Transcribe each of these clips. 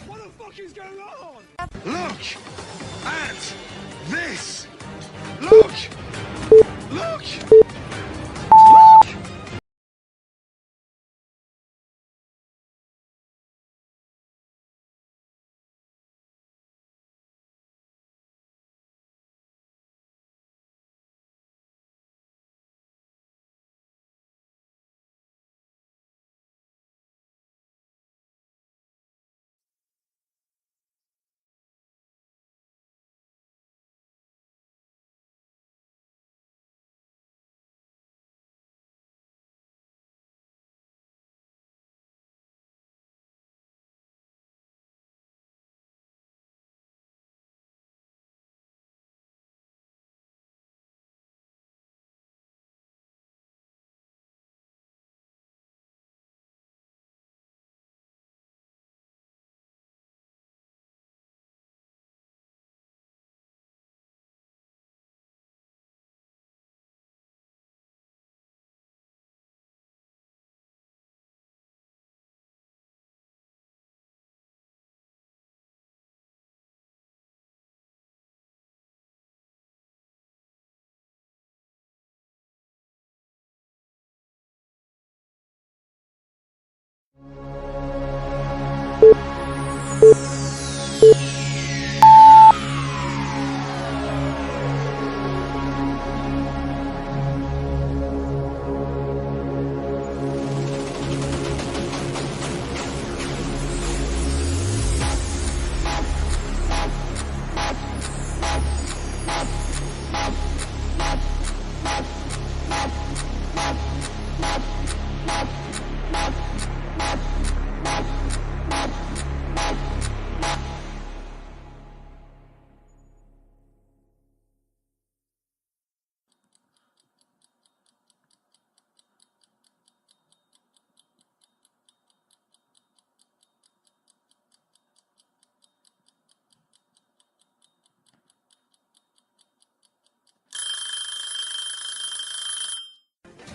What the fuck is going on? Look at this! Look! Look! Look!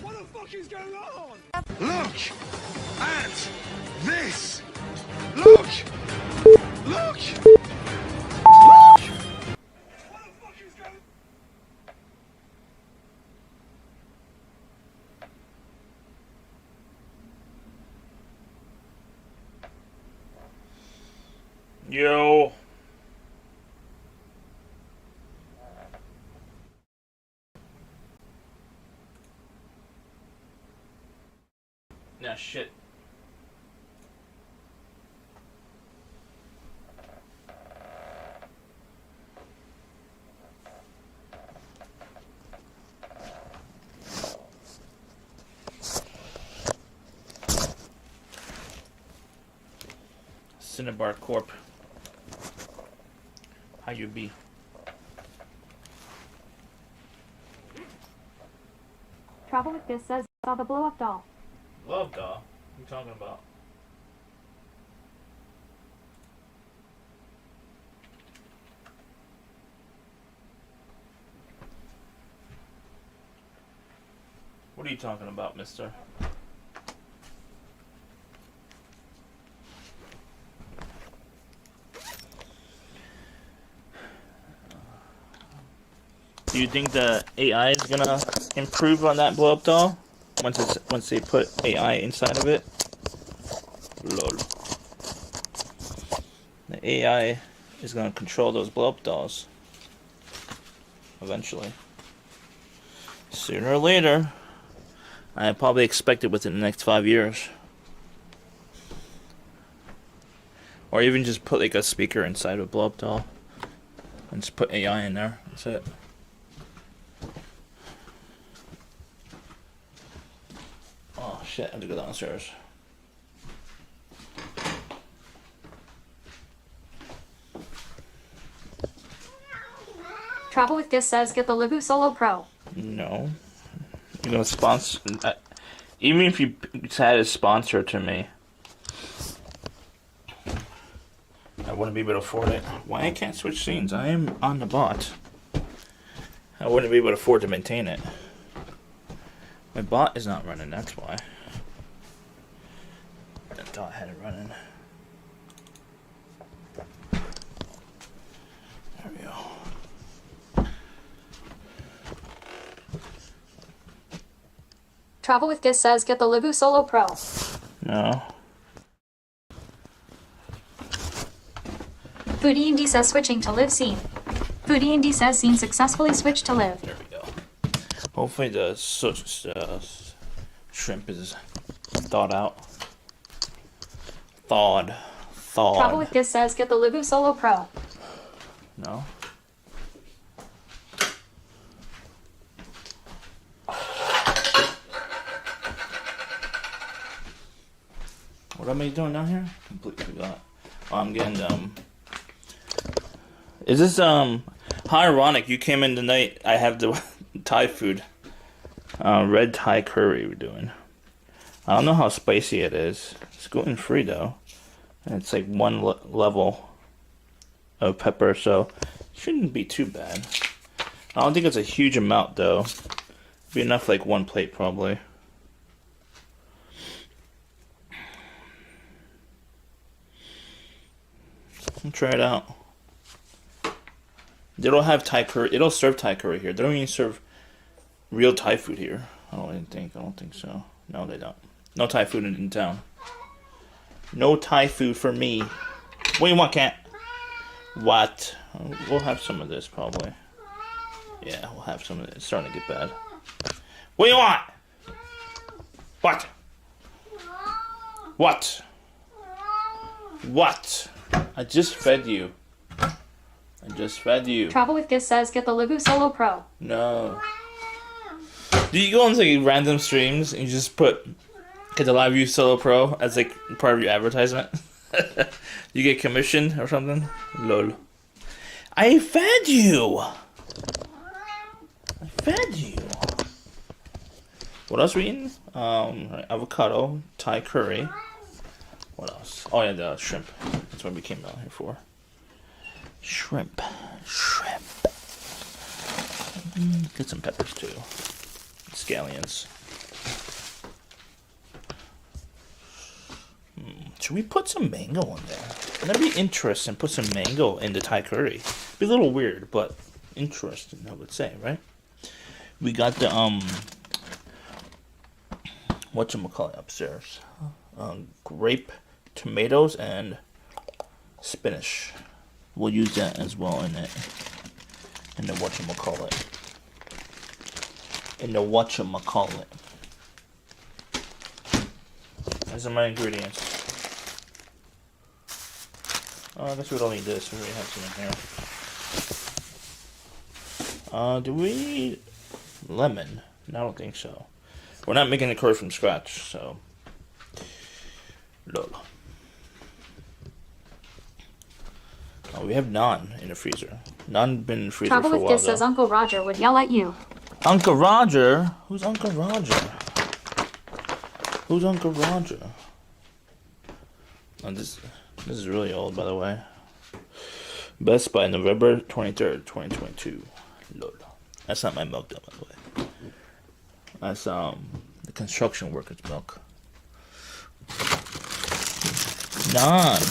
What the fuck is going on? Look at this! Look! Look! Look! What the fuck is going on? Yo. Nah, shit. Cinnabar Corp. How you be? Travel with this says saw the blow up doll. Love doll? What are you talking about? What are you talking about, mister? Do you think the AI is gonna improve on that blow up doll? Once they put AI inside of it? Lol. The AI is gonna control those blow up dolls. Eventually. Soon. Sooner or later. I probably expect it within the next 5 years. Or even just put like a speaker inside of a blow-up doll. And just put AI in there. That's it. Oh shit, I have to go downstairs. Travel with Giz says get the Livu Solo Pro. No. You're gonna sponsor. Even if you had a sponsor to me, I wouldn't be able to afford it. Why I can't switch scenes? I am on the bot. I wouldn't be able to afford to maintain it. My bot is not running, that's why. I thought I had it running. There we go. Travel with Giz says get the Livu Solo Pro. No. Foodie Indy says switching to live scene. Foodie Indy says scene successfully switched to live. There we go. Hopefully the shrimp is thawed out. Thawed. Travel with Giz says get the Livu Solo Pro. No. What am I doing down here? Completely forgot. Oh, I'm getting Is this how ironic? You came in tonight. I have the Thai food, red Thai curry we're doing. I don't know how spicy it is. It's gluten free though, and it's like one level of pepper, so it shouldn't be too bad. I don't think it's a huge amount though. It'd be enough like one plate probably. Try it out. They don't have Thai curry. They don't serve Thai curry here. They don't even serve real Thai food here. I don't think so. No, they don't. No Thai food in town. No Thai food for me. What do you want, cat? What? We'll have some of this probably. Yeah, we'll have some of it. It's starting to get bad. What do you want? What? What? What? I just fed you. Travel with Giz says get the Livu Solo Pro. No. Do you go on like random streams and you just put get the Live View Solo Pro as like part of your advertisement? You get commission or something? Lol. I fed you. What else we eating? Avocado, Thai curry. What else? Oh yeah, the shrimp. That's what we came down here for. Shrimp. Get some peppers too. Scallions. Should we put some mango in there? That'd be interesting. Put some mango in the Thai curry. Be a little weird, but interesting, I would say, right? We got the whatchamacallit upstairs. Grape, tomatoes, and spinach. We'll use that as well in the whatchamacallit. Those are my ingredients. Oh, I guess we don't need this. We already have some in here. Do we need lemon? No, I don't think so. We're not making the curry from scratch, so. Lol. Oh, we have naan in the freezer. Naan been in the freezer Travel for a with while, Giz says Uncle Roger would yell at you. Uncle Roger? Who's Uncle Roger? Oh, this is really old, by the way. Best by November 23rd, 2022. Lol. That's not my milk, though, by the way. That's the construction workers' milk. Naan.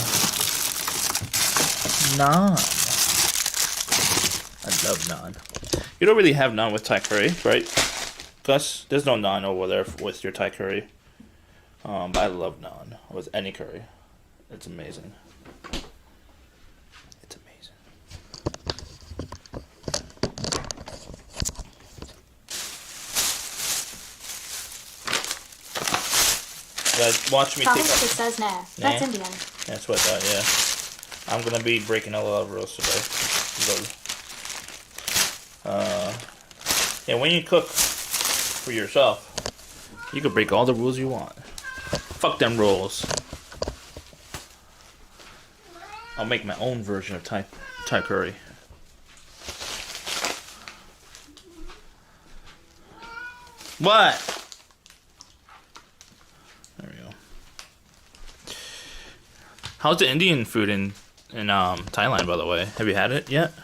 I love naan. You don't really have naan with Thai curry, right? Gus, there's no naan over there with your Thai curry. But I love naan with any curry. It's amazing. watch me Probably take just off. says nah. That's Nah? Indian. That's what I thought, yeah. I'm gonna be breaking a lot of rules today. Yeah, when you cook for yourself, you can break all the rules you want. Fuck them rules. I'll make my own version of Thai curry. What? There we go. How's the Indian food in Thailand, by the way? Have you had it yet?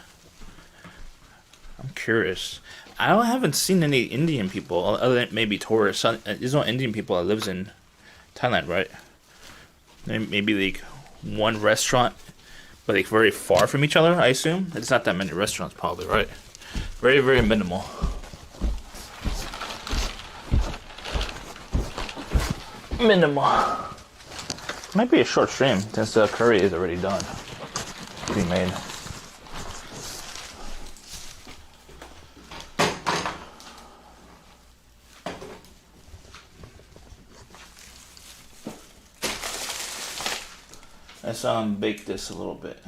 I'm curious. I haven't seen any Indian people, other than maybe tourists. There's no Indian people that lives in Thailand, right? Maybe like one restaurant, but like very far from each other, I assume. It's not that many restaurants, probably, right? Very, very minimal. Might be a short stream since the curry is already done. Being made. Let's bake this a little bit.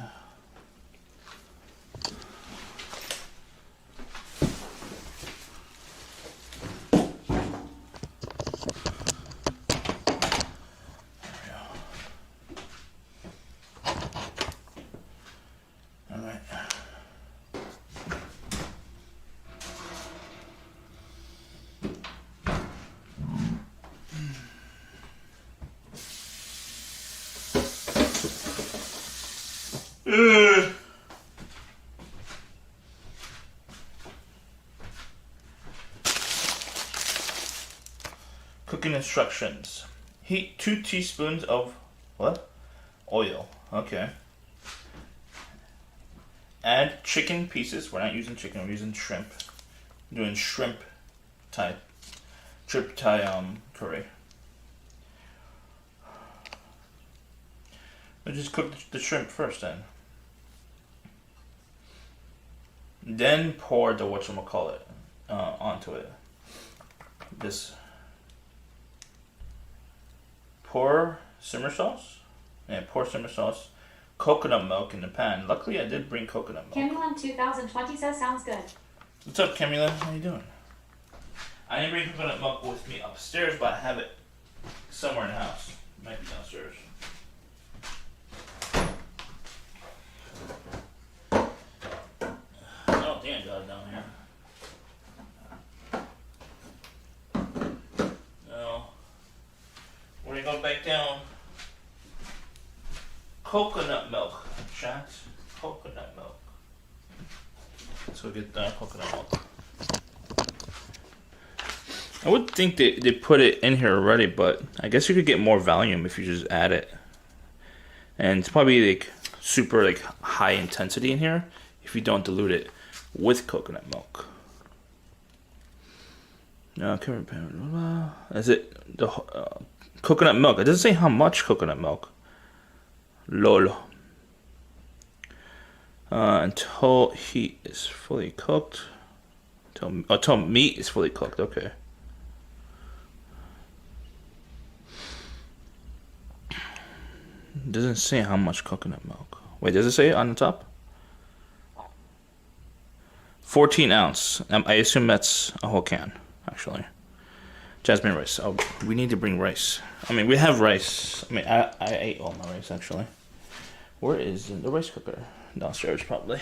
Cooking instructions. Heat 2 teaspoons of what? Oil. Okay. Add chicken pieces. We're not using chicken, we're using shrimp. I'm doing shrimp Thai curry. We'll just cook the shrimp first then. Then pour the whatchamacallit onto it. Pour simmer sauce. Yeah, pour simmer sauce. Coconut milk in the pan. Luckily I did bring coconut milk. Camulin 2020 says sounds good. What's up, Camila? How you doing? I didn't bring coconut milk with me upstairs, but I have it somewhere in the house. It might be downstairs. I don't think I got it down here. No. We're gonna go back down. Coconut milk, chat. Coconut milk. So get the coconut milk. I would think they put it in here already, but I guess you could get more volume if you just add it. And it's probably like super like high intensity in here if you don't dilute it with coconut milk. No, is it the coconut milk? It doesn't say how much coconut milk. Lol. Until heat is fully cooked. Until meat is fully cooked. Okay. It doesn't say how much coconut milk. Wait, does it say it on the top? 14 ounce. I assume that's a whole can, actually. Jasmine rice. Oh, we need to bring rice. I mean, we have rice. I mean, I ate all my rice, actually. Where is the rice cooker? Downstairs, probably.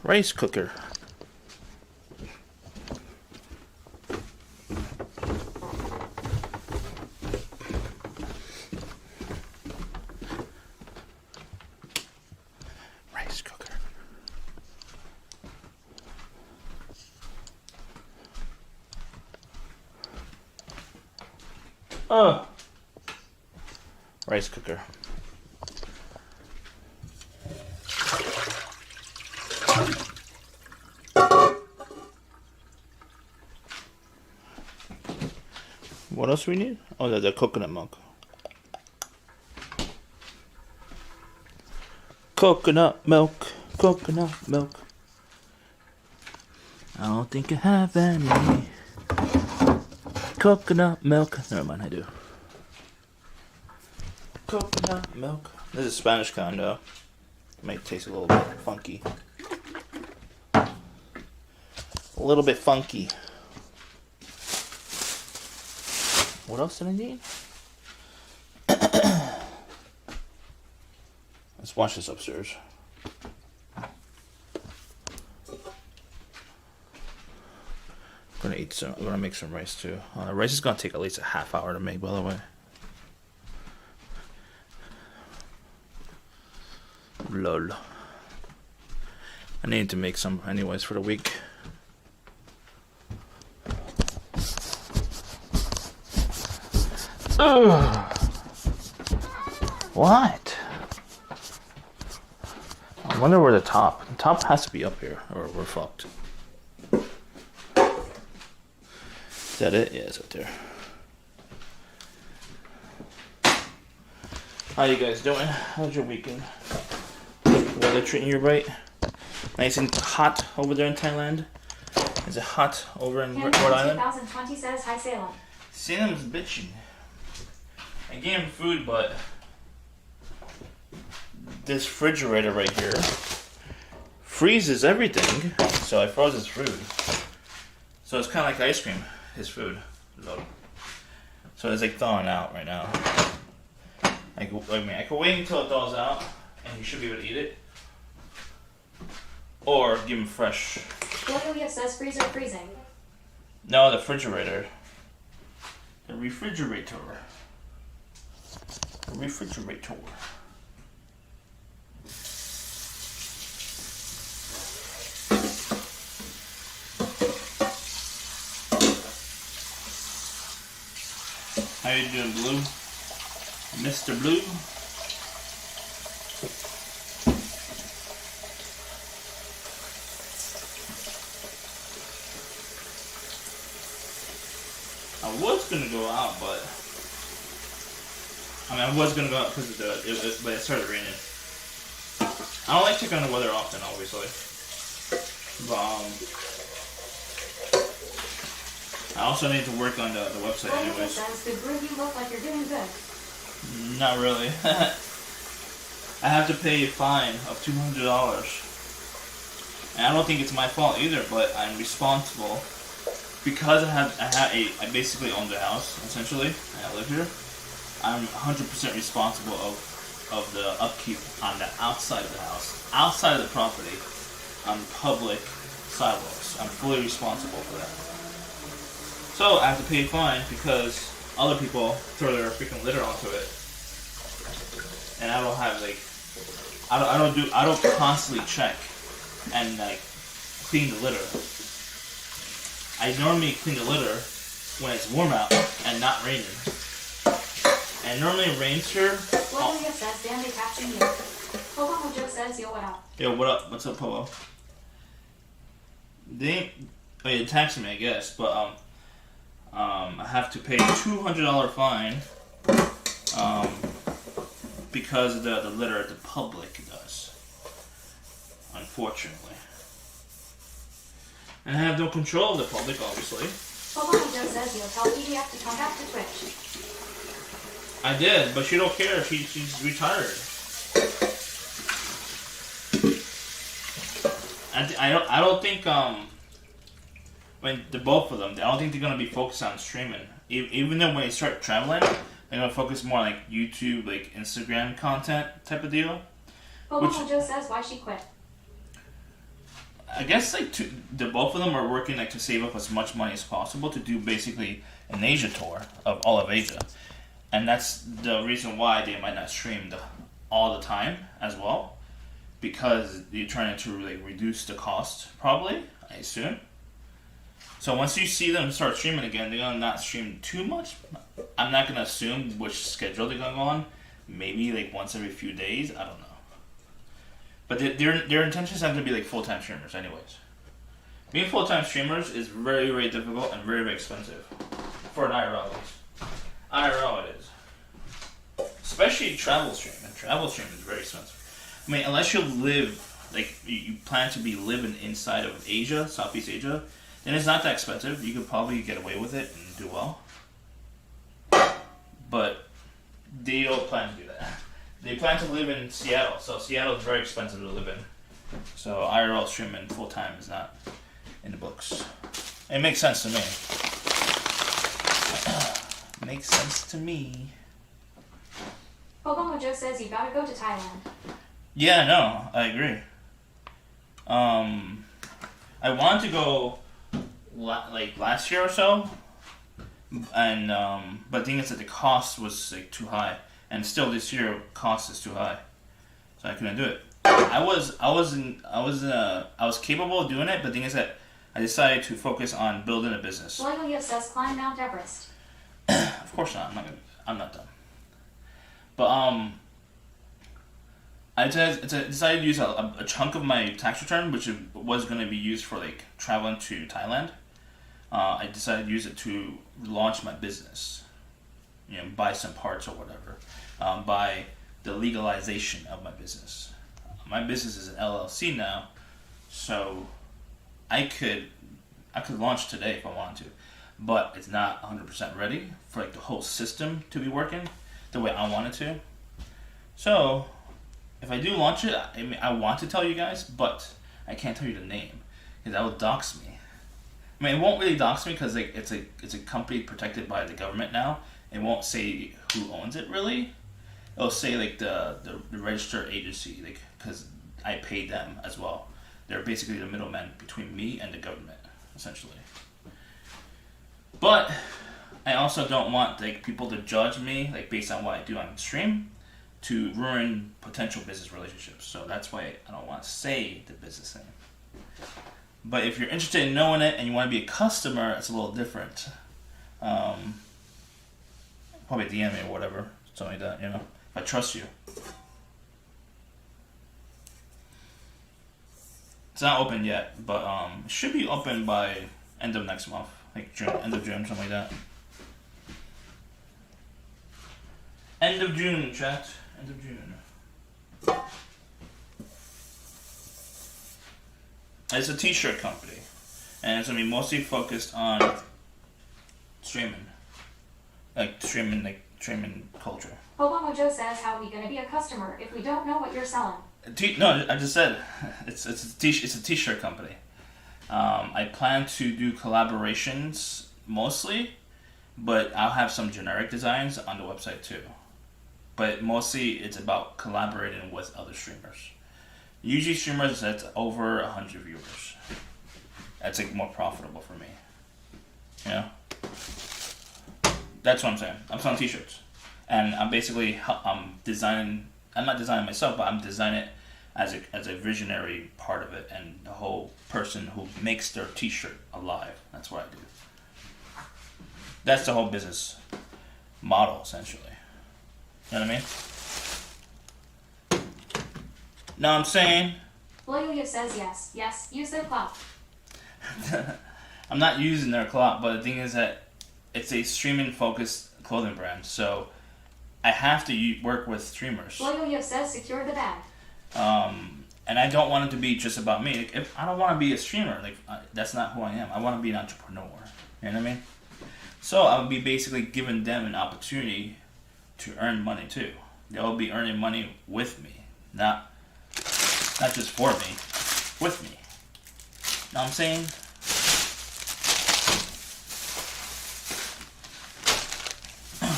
Rice cooker. Rice cooker. Oh. Rice cooker. What else we need? Oh, the coconut milk. Coconut milk. Coconut milk. I don't think I have any. Coconut milk. Never mind, I do. Coconut milk. This is Spanish kind though. Might taste a little bit funky. A little bit funky. What else did I need? Let's watch this upstairs. I'm gonna make some rice too. The rice is gonna take at least a half hour to make, by the way. Lol. I need to make some anyways for the week. Ugh. What? I wonder where the top has to be up here, or we're fucked. Is that it? Yeah, it's up there. How you guys doing? How's your weekend? Weather treating you right? Nice and hot over there in Thailand? Is it hot over in Rhode Island? 2020 says, hi Salem. Salem's bitching. I gave him food, but this refrigerator right here freezes everything, so I froze his food. So it's kind of like ice cream, his food. So it's like thawing out right now. I could wait until it thaws out, and he should be able to eat it. Or give him fresh. Julia says freezer freezing. No, the refrigerator. The refrigerator. The refrigerator. How you doing, Blue? Mr. Blue? I was gonna go out, but I was gonna go out because of but it started raining. I don't like checking on the weather often, obviously, but I also need to work on the website anyways. Says, good brew, you look like you're doing good. Not really. I have to pay a fine of $200, and I don't think it's my fault either, but I'm responsible. Because I basically own the house, essentially, and I live here, I'm 100% responsible of the upkeep on the outside of the house, outside of the property, on public sidewalks. I'm fully responsible for that. So I have to pay a fine because other people throw their freaking litter onto it, and I don't have I don't constantly check and clean the litter. I normally clean the litter when it's warm out and not raining. And normally it rains here. Julia says, damn, they captured you. Popo Joe says, yo, what up? Yo, what up? What's up, Popo? They taxed me, I guess, but I have to pay a $200 fine because of the litter the public does. Unfortunately. And I have no control of the public, obviously. Popo Joe says, yo, tell PDF to come back to Twitch. I did, but she don't care. She's retired. I don't think the both of them, I don't think they're gonna be focused on streaming. Even though when they start traveling, they're gonna focus more on YouTube, Instagram content type of deal. Popo Joe says, why she quit? I guess the both of them are working to save up as much money as possible to do basically an Asia tour of all of Asia, and that's the reason why they might not stream all the time as well, because you're trying to reduce the cost, probably, I assume. So once you see them start streaming again, they're gonna not stream too much. I'm not gonna assume which schedule they're gonna go on. Maybe once every few days. I don't know. But their intentions have to be full-time streamers anyways. Being full-time streamers is very, very difficult and very, very expensive. For an IRL at least. IRL it is. Especially travel stream. And travel stream is very expensive. I mean, unless you live, you plan to be living inside of Asia, Southeast Asia, And it's not that expensive. You could probably get away with it and do well. But they don't plan to do that. They plan to live in Seattle, so Seattle is very expensive to live in. So IRL streaming full time is not in the books. It makes sense to me. Makes sense to me. Pogomojo says you gotta go to Thailand. Yeah, no, I agree. I wanted to go like last year or so, and but the thing is that the cost was like too high, and still this year cost is too high, so I couldn't do it. I was capable of doing it, but the thing is that I decided to focus on building a business. Loyal says climb Mount Everest. Of course not. I'm not done. But I decided to use a chunk of my tax return, which was going to be used for like traveling to Thailand. I decided to use it to launch my business. You know, buy some parts or whatever. Buy the legalization of my business. My business is an LLC now, so I could launch today if I wanted to, but it's not 100% ready for like the whole system to be working the way I want it to. So if I do launch it, I want to tell you guys, but I can't tell you the name because that will dox me. I mean, it won't really dox me because like it's a company protected by the government now. It won't say who owns it really. It'll say like the registered agency, like because I paid them as well. They're basically the middleman between me and the government, essentially. But I also don't want like people to judge me like based on what I do on stream to ruin potential business relationships. So that's why I don't want to say the business name. But if you're interested in knowing it and you want to be a customer, it's a little different. Probably DM me or whatever, something like that, you know. If I trust you. It's not open yet, but it should be open by end of next month, like June, end of June, something like that. End of June, chat. End of June. It's a t-shirt company, and it's gonna be mostly focused on streaming culture. Pogomojo says how are we gonna be a customer if we don't know what you're selling? No, I just said it's a t-shirt company. I plan to do collaborations mostly, but I'll have some generic designs on the website too. But mostly it's about collaborating with other streamers. Usually streamers that's over 100 viewers. That's like more profitable for me. You know? That's what I'm saying. I'm selling t-shirts. And I'm basically designing, I'm not designing myself, but I'm designing it as a visionary part of it and the whole person who makes their t-shirt alive. That's what I do. That's the whole business model, essentially. You know what I mean? Know what I'm saying? Loyal says yes. Yes, use their clout. I'm not using their clout, but the thing is that it's a streaming-focused clothing brand, so I have to work with streamers. Loyal says secure the bag. And I don't want it to be just about me. Like, if I don't want to be a streamer. Like that's not who I am. I want to be an entrepreneur. You know what I mean? So I'll be basically giving them an opportunity to earn money too. They'll be earning money with me, not just for me, with me. Know what I'm saying?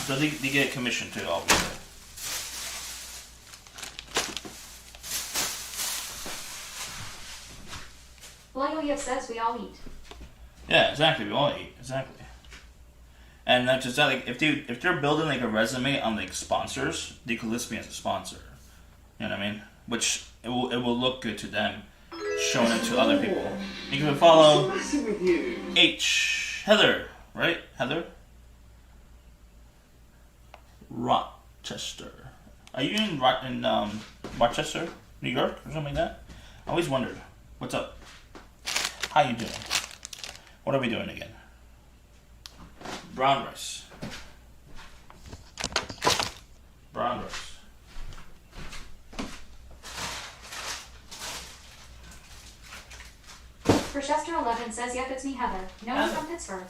So they get a commission too, obviously. Loyal says we all eat. Yeah, exactly. We all eat, exactly. And not just that, like if they're building like a resume on like sponsors, they could list me as a sponsor. You know what I mean? Which it will look good to them, showing it to other people. You can follow H Heather, right? Heather Rochester. Are you in Rochester, New York, or something like that? I always wondered. What's up? How you doing? What are we doing again? Brown rice. Brown rice. Rochester 11 says, yep, it's me, Heather. No one from Pittsburgh.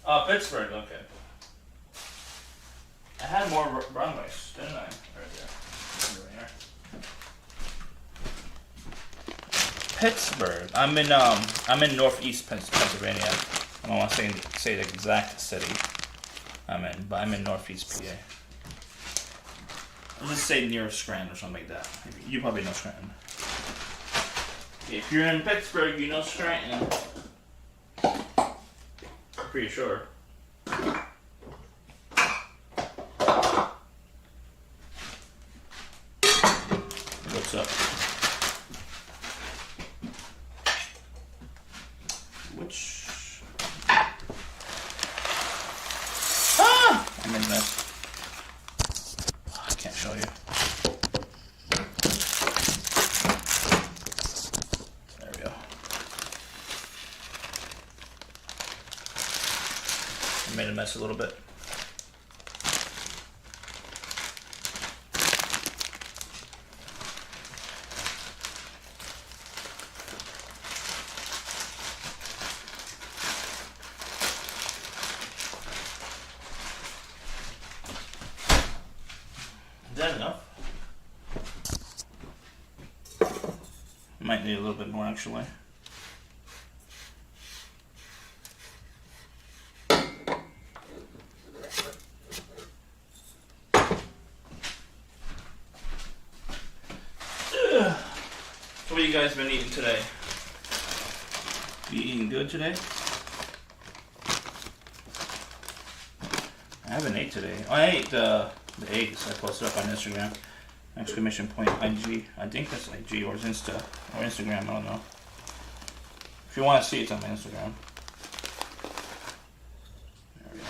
Oh, Pittsburgh, okay. I had more runways, didn't I? Right there. Pittsburgh. I'm in northeast Pennsylvania. I don't want to say the exact city I'm in, but I'm in northeast PA. I'll just say near Scranton or something like that. You probably know Scranton. If you're in Pittsburgh, you know Scranton. Pretty sure. What's up? Which? Ah! I'm in this. I can't show you. There we go. I made a mess a little bit. Is that enough? Might need a little bit more actually. So what have you guys been eating today? You eating good today? I haven't ate today. Oh, I ate the eggs I posted up on Instagram. Exclamation point IG. I think that's IG or Insta or Instagram. I don't know. If you want to see it, it's on my Instagram. There we go.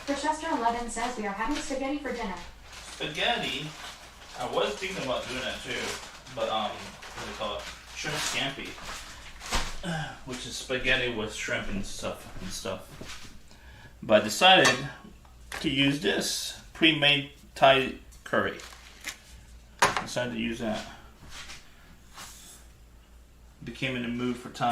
Rochester 11 says we are having spaghetti for dinner. Spaghetti. I was thinking about doing that too, but what do they call it? Shrimp scampi, which is spaghetti with shrimp and stuff. But I decided to use this pre-made Thai curry. I decided to use that. Became in the mood for Thai.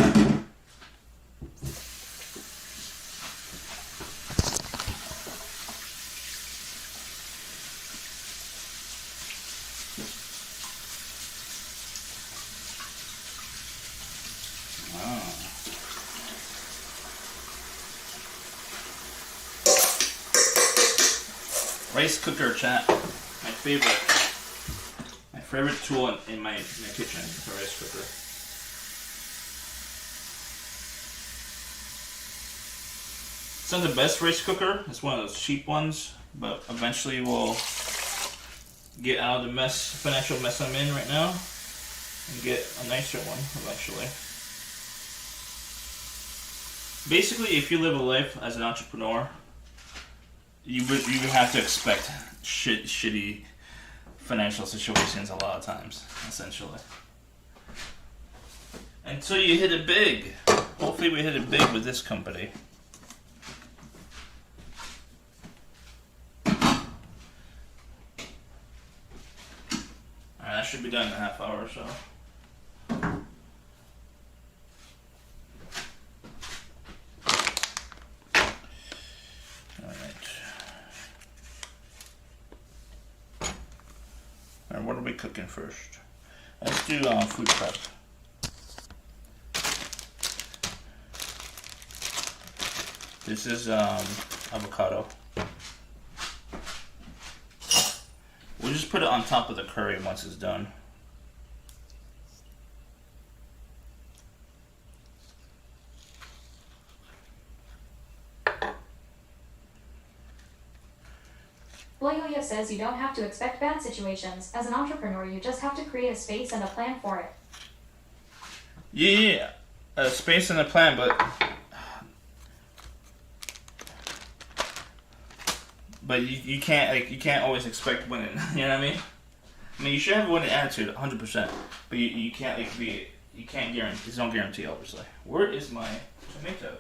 Rice cooker, chat. My favorite tool in my kitchen, the rice cooker. It's not the best rice cooker. It's one of those cheap ones, but eventually we'll get out of the financial mess I'm in right now, and get a nicer one eventually. Basically, if you live a life as an entrepreneur, you would have to expect shitty financial situations a lot of times, essentially. Until you hit it big. Hopefully we hit it big with this company. Alright, that should be done in a half hour or so. What are we cooking first? Let's do food prep. This is avocado. We'll just put it on top of the curry once it's done. Loyoya says you don't have to expect bad situations. As an entrepreneur, you just have to create a space and a plan for it. Yeah, a space and a plan, but you can't always expect winning. You know what I mean? I mean, you should have a winning attitude, 100%. But you can't guarantee. There's no guarantee, obviously. Where is my tomato?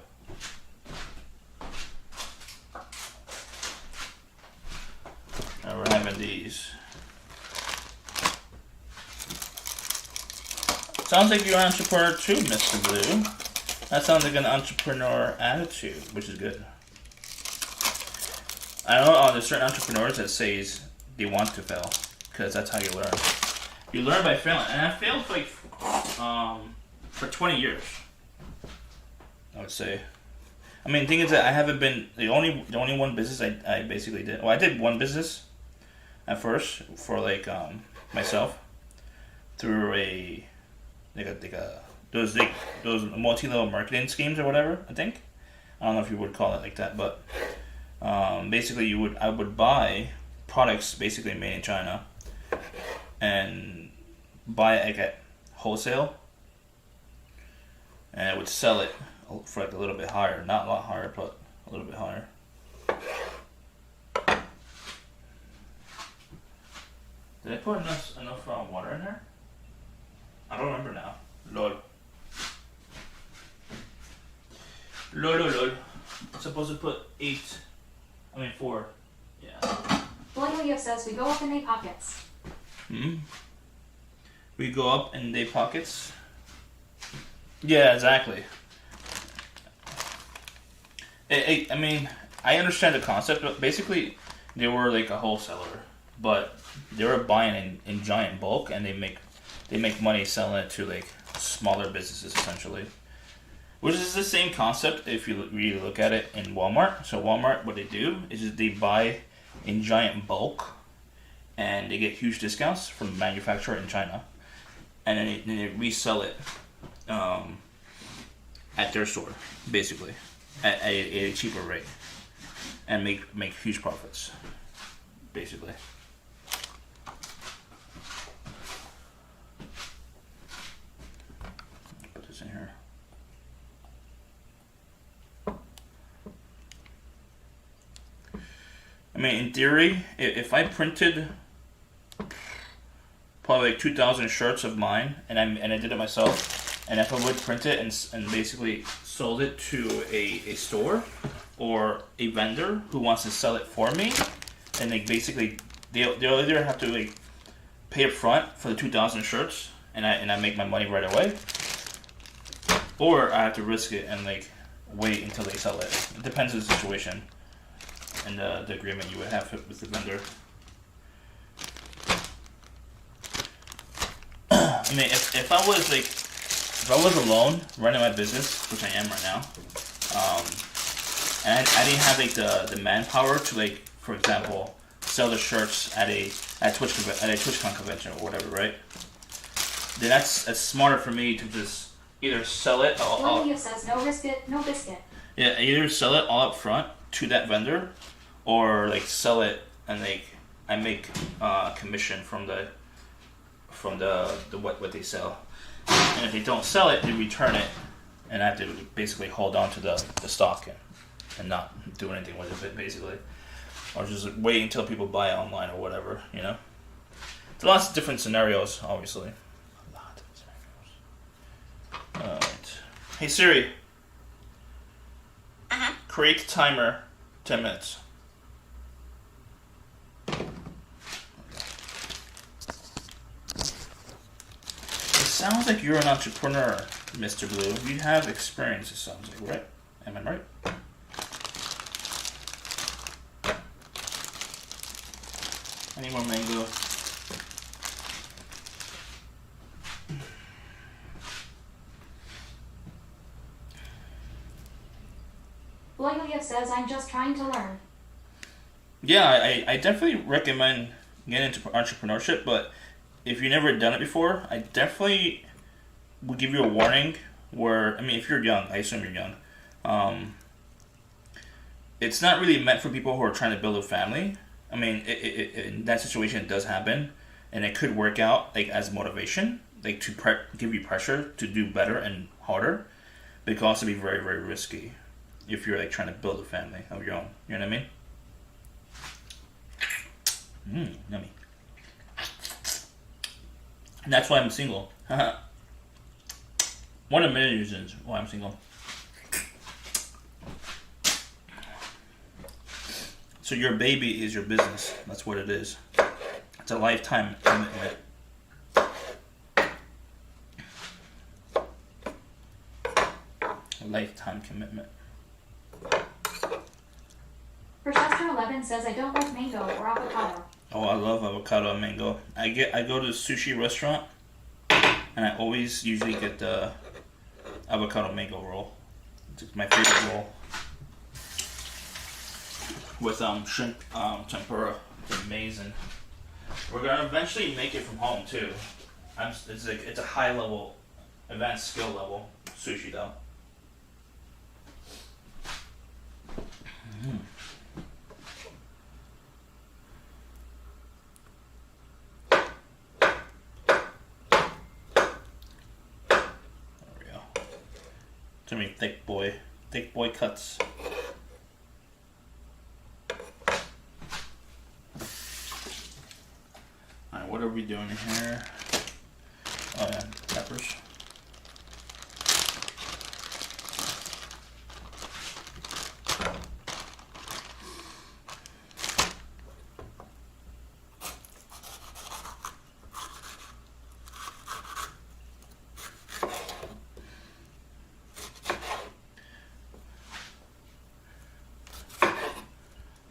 And we're having these. Sounds like you're an entrepreneur too, Mr. Blue. That sounds like an entrepreneur attitude, which is good. I know there's certain entrepreneurs that says they want to fail, because that's how you learn. You learn by failing, and I failed like for 20 years. I would say. I mean, the thing is that I haven't been the only one business I basically did. Well, I did one business at first for like myself through those multi-level marketing schemes or whatever. I think I don't know if you would call it like that, but basically I would buy products basically made in China and buy it like at wholesale, and I would sell it for like a little bit higher, not a lot higher, but a little bit higher. Did I put enough water in there? I don't remember now. Lol. I'm supposed to put 4. Yeah. Blue says we go up in their pockets. We go up in their pockets? Yeah, exactly. I mean, I understand the concept, but basically they were like a wholesaler, but they were buying in giant bulk, and they make money selling it to like smaller businesses essentially, which is the same concept if you really look at it in Walmart. So Walmart, what they do is they buy in giant bulk, and they get huge discounts from the manufacturer in China, and then they resell it at their store basically at a cheaper rate, and make huge profits basically. Put this in here. I mean, in theory, if I printed probably like 2,000 shirts of mine, and I did it myself, and if I would print it and basically sold it to a store or a vendor who wants to sell it for me, and they basically they'll either have to like pay up front for the 2,000 shirts, and I make my money right away, or I have to risk it and like wait until they sell it. It depends on the situation and the agreement you would have with the vendor. I mean, if I was alone running my business, which I am right now, and I didn't have like the manpower to like, for example, sell the shirts at a TwitchCon convention or whatever, right? Then that's smarter for me to just either sell it. Olivia says no biscuit, no biscuit. Yeah, either sell it all up front to that vendor, or like sell it and like I make commission from the what they sell. And if they don't sell it, they return it, and I have to basically hold on to the stock and not do anything with it, basically. Or just wait until people buy it online or whatever, you know? There's lots of different scenarios, obviously. A lot of scenarios. Alright. Hey Siri. Create timer 10 minutes. Sounds like you're an entrepreneur, Mr. Blue. You have experience, it sounds like, right? Am I right? Any more mango? Olivia says I'm just trying to learn. Yeah, I definitely recommend getting into entrepreneurship, but if you've never done it before, I definitely would give you a warning where, I mean, if you're young, I assume you're young, it's not really meant for people who are trying to build a family. I mean, in that situation, it does happen, and it could work out like as motivation, like to give you pressure to do better and harder, but it can also be very, very risky if you're like trying to build a family of your own. You know what I mean? Yummy. And that's why I'm single. One of many reasons why I'm single. So your baby is your business. That's what it is. It's a lifetime commitment. A lifetime commitment. Chester 11 says I don't like mango or avocado. Oh, I love avocado and mango. I go to a sushi restaurant, and I always usually get the avocado mango roll. It's my favorite roll. With shrimp tempura. It's amazing. We're gonna eventually make it from home too. It's a high level, advanced skill level sushi though. Mm. There we go. Too many thick boy cuts. Alright, what are we doing here? Oh yeah, peppers.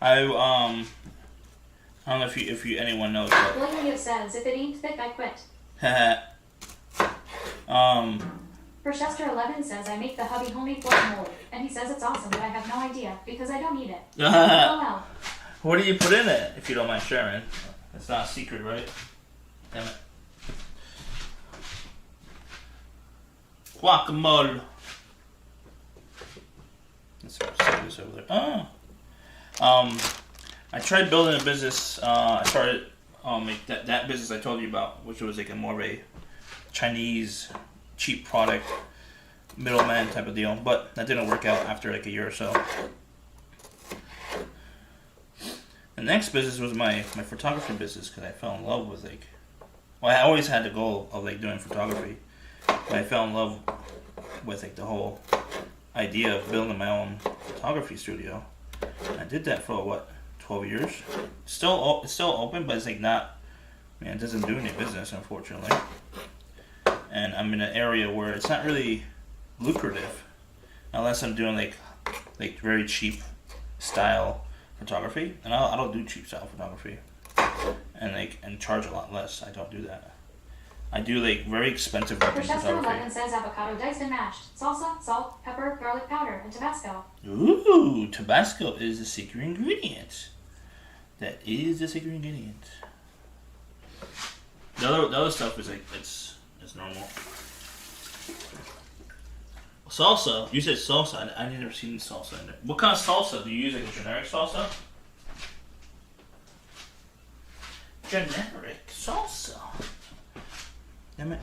I don't know if anyone knows, but William says if it ain't thick, I quit. Chester 11 says I make the hubby homemade guacamole, and he says it's awesome, but I have no idea because I don't eat it. LOL. What do you put in it, if you don't mind sharing? It's not a secret, right? Damn it. Guacamole. Let's see this over there. Oh. I tried building a business. I started that business I told you about, which was like a more of a Chinese cheap product, middleman type of deal. But that didn't work out after like a year or so. The next business was my photography business because I fell in love with I always had the goal of doing photography, but I fell in love with the whole idea of building my own photography studio. I did that for 12 years. It's still open, but it's not. It doesn't do any business, unfortunately. And I'm in an area where it's not really lucrative, unless I'm doing very cheap style photography. And I don't do cheap style photography, and charge a lot less. I don't do that. I do very expensive weapon Chester photography. 11 says avocado diced and mashed, salsa, salt, pepper, garlic powder, and Tabasco. Ooh, Tabasco is the secret ingredient. That is the secret ingredient. The other stuff is it's normal. Salsa. You said salsa. I never seen salsa in there. What kind of salsa do you use? A generic salsa? Generic salsa. Damn it.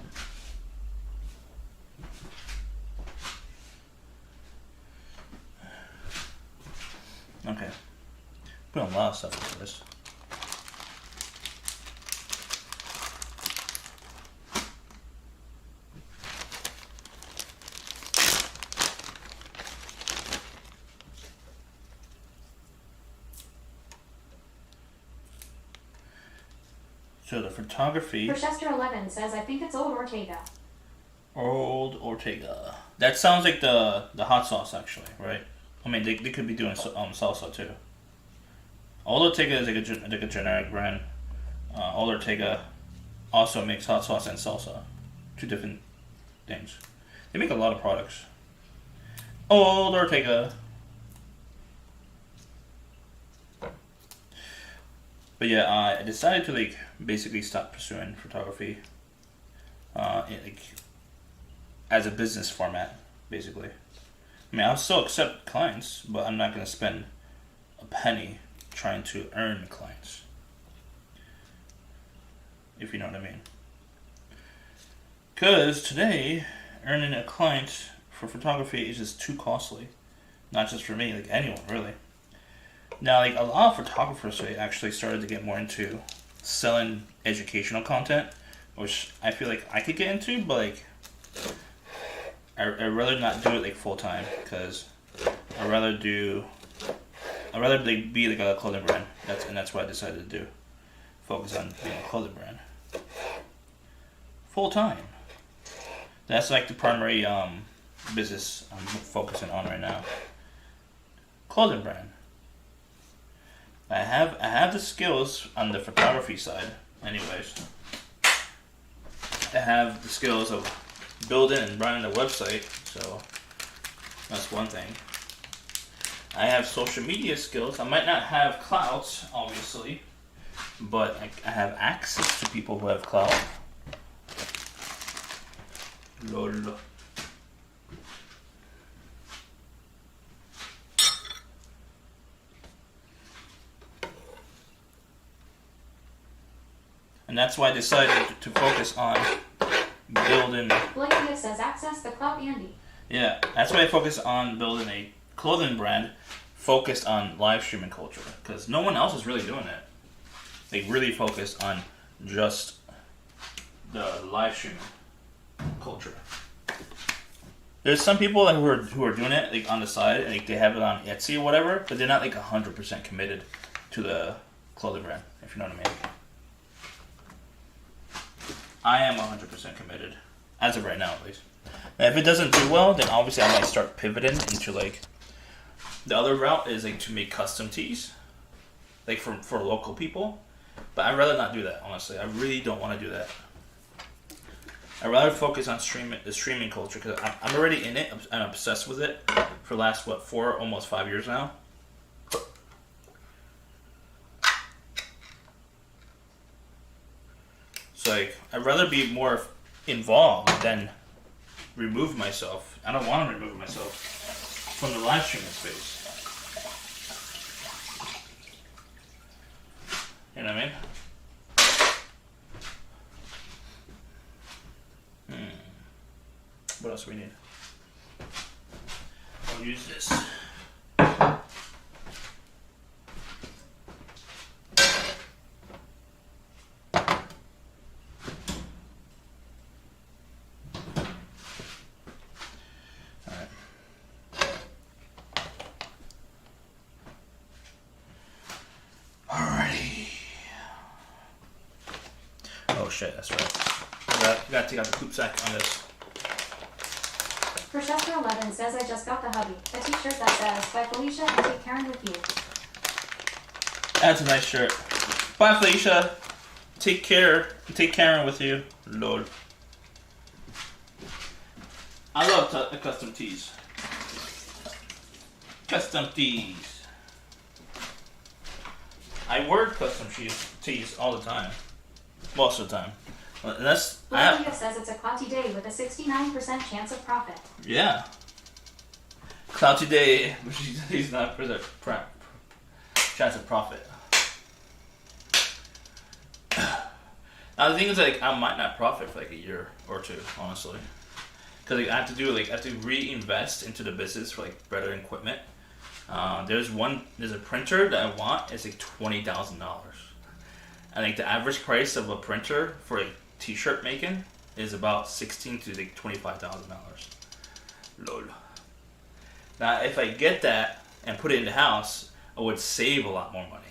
Okay. Put a lot of stuff into this. So the photography. Chester 11 says I think it's Old Ortega. Old Ortega. That sounds like the hot sauce, actually, right? I mean, they could be doing salsa too. Old Ortega is like a generic brand. Old Ortega also makes hot sauce and salsa. Two different things. They make a lot of products. Old Ortega. But yeah, I decided to basically stop pursuing photography as a business format, basically. I mean, I'll still accept clients, but I'm not going to spend a penny trying to earn clients, if you know what I mean. Because today, earning a client for photography is just too costly. Not just for me, anyone, really. Now, a lot of photographers actually started to get more into selling educational content, which I feel like I could get into, but I'd rather not do it full time, because I'd rather do I'd rather be like a clothing brand. That's what I decided to do. Focus on being a clothing brand. Full time. That's like the primary business I'm focusing on right now. Clothing brand. I have the skills on the photography side, anyways. I have the skills of building and running a website, so that's one thing. I have social media skills. I might not have clout, obviously, but I have access to people who have clout. Lol. And that's why I decided to focus on building. Blakely says access the club Andy. Yeah, that's why I focus on building a clothing brand focused on live streaming culture, because no one else is really doing it. They really focus on just the live streaming culture. There's some people who are doing it like on the side, and like, they have it on Etsy or whatever, but they're not like 100% committed to the clothing brand, if you know what I mean. I am 100% committed, as of right now at least. And if it doesn't do well, then obviously I might start pivoting into like, the other route is like to make custom tees, like for local people. But I'd rather not do that, honestly. I really don't want to do that. I'd rather focus on the streaming culture, because I'm already in it. I'm obsessed with it for the last, almost 5 years now. So like, I'd rather be more involved than remove myself. I don't want to remove myself from the live streaming space. You know what I mean? What else do we need? I'll use this. Oh shit, that's right. You gotta take out the poop sack on this. Chester 11 says I just got the hubby. A t-shirt that says, "Bye Felicia and take Karen with you." That's a nice shirt. Bye Felicia. Take care. Take Karen with you. Lord. I love the custom tees. Custom tees. I wear custom tees all the time. Most of the time. Unless Olivia says it's a cloudy day with a 69% chance of profit. Yeah. Cloudy day, but he's not for the chance of profit. Now the thing is, like, I might not profit for like a year or two, honestly, because like, I have to reinvest into the business for like better equipment. There's a printer that I want. It's like $20,000. And like the average price of a printer for a t-shirt making is about $16,000 to like $25,000. Lol. Now if I get that and put it in the house, I would save a lot more money.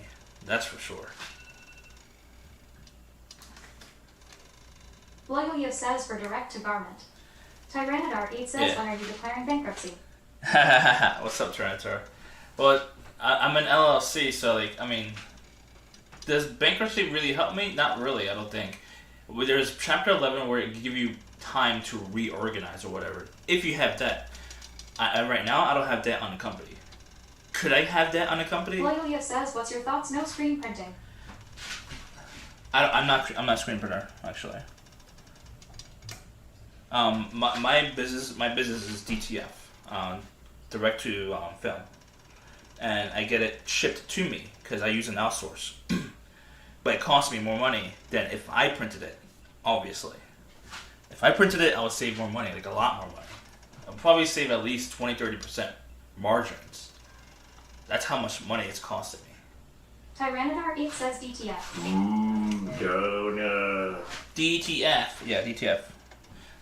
That's for sure. Blagolio says for direct to garment. Tyrannodar 8 says, when are you declaring bankruptcy? What's up, Tyrannodar? Well, I'm an LLC, so like, I mean, does bankruptcy really help me? Not really, I don't think. There's Chapter 11 where it give you time to reorganize or whatever. If you have debt. Right now, I don't have debt on the company. Could I have debt on the company? Blagolio says, what's your thoughts? No screen printing. I'm not a screen printer, actually. My business is DTF, direct to film, and I get it shipped to me because I use an outsource. But it costs me more money than if I printed it, obviously. If I printed it, I would save more money, like a lot more money. I'll probably save at least 20-30% margins. That's how much money it's costing me. Tyrannodar 8 says DTF. Donut. DTF, yeah, DTF.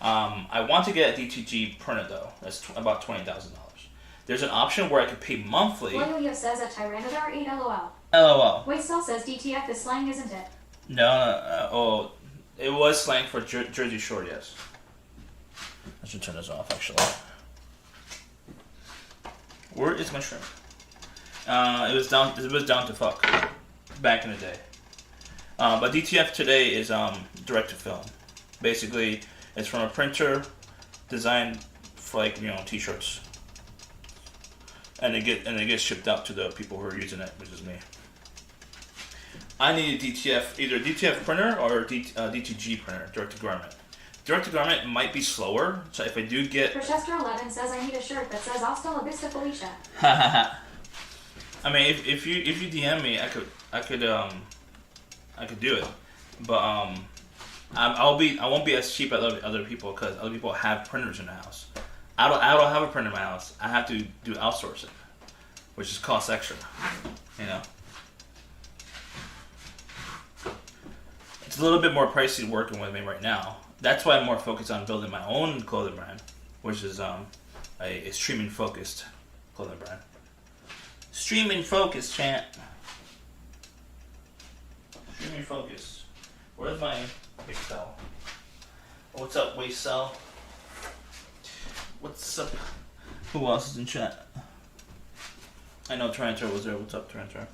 I want to get a DTG printed though. That's about $20,000. there's an option where I could pay monthly. Loyola says a Tyrannodar 8 LOL. LOL. Waystall says DTF is slang, isn't it? No, it was slang for Jersey Shore, yes. I should turn this off, actually. Where is my shrimp? It was down to fuck back in the day. But DTF today is direct to film. Basically, it's from a printer designed for t-shirts, and it gets shipped out to the people who are using it, which is me. I need a DTF, either a DTF printer or a DTG printer, direct to garment. Direct to garment might be slower, so if I do get. Chester11 says I need a shirt that says Hasta la vista Felicia. I mean, if you DM me, I could do it, but I won't be as cheap as other people because other people have printers in the house. I don't have a printer in my house. I have to do outsourcing, which is cost extra. It's a little bit more pricey working with me right now. That's why I'm more focused on building my own clothing brand, which is a streaming focused clothing brand. Streaming focused, chant. Streaming focused. Where's my Waystall? What's up, Waystall? What's up? Who else is in chat? I know Tarantor was there. What's up, Tarantor?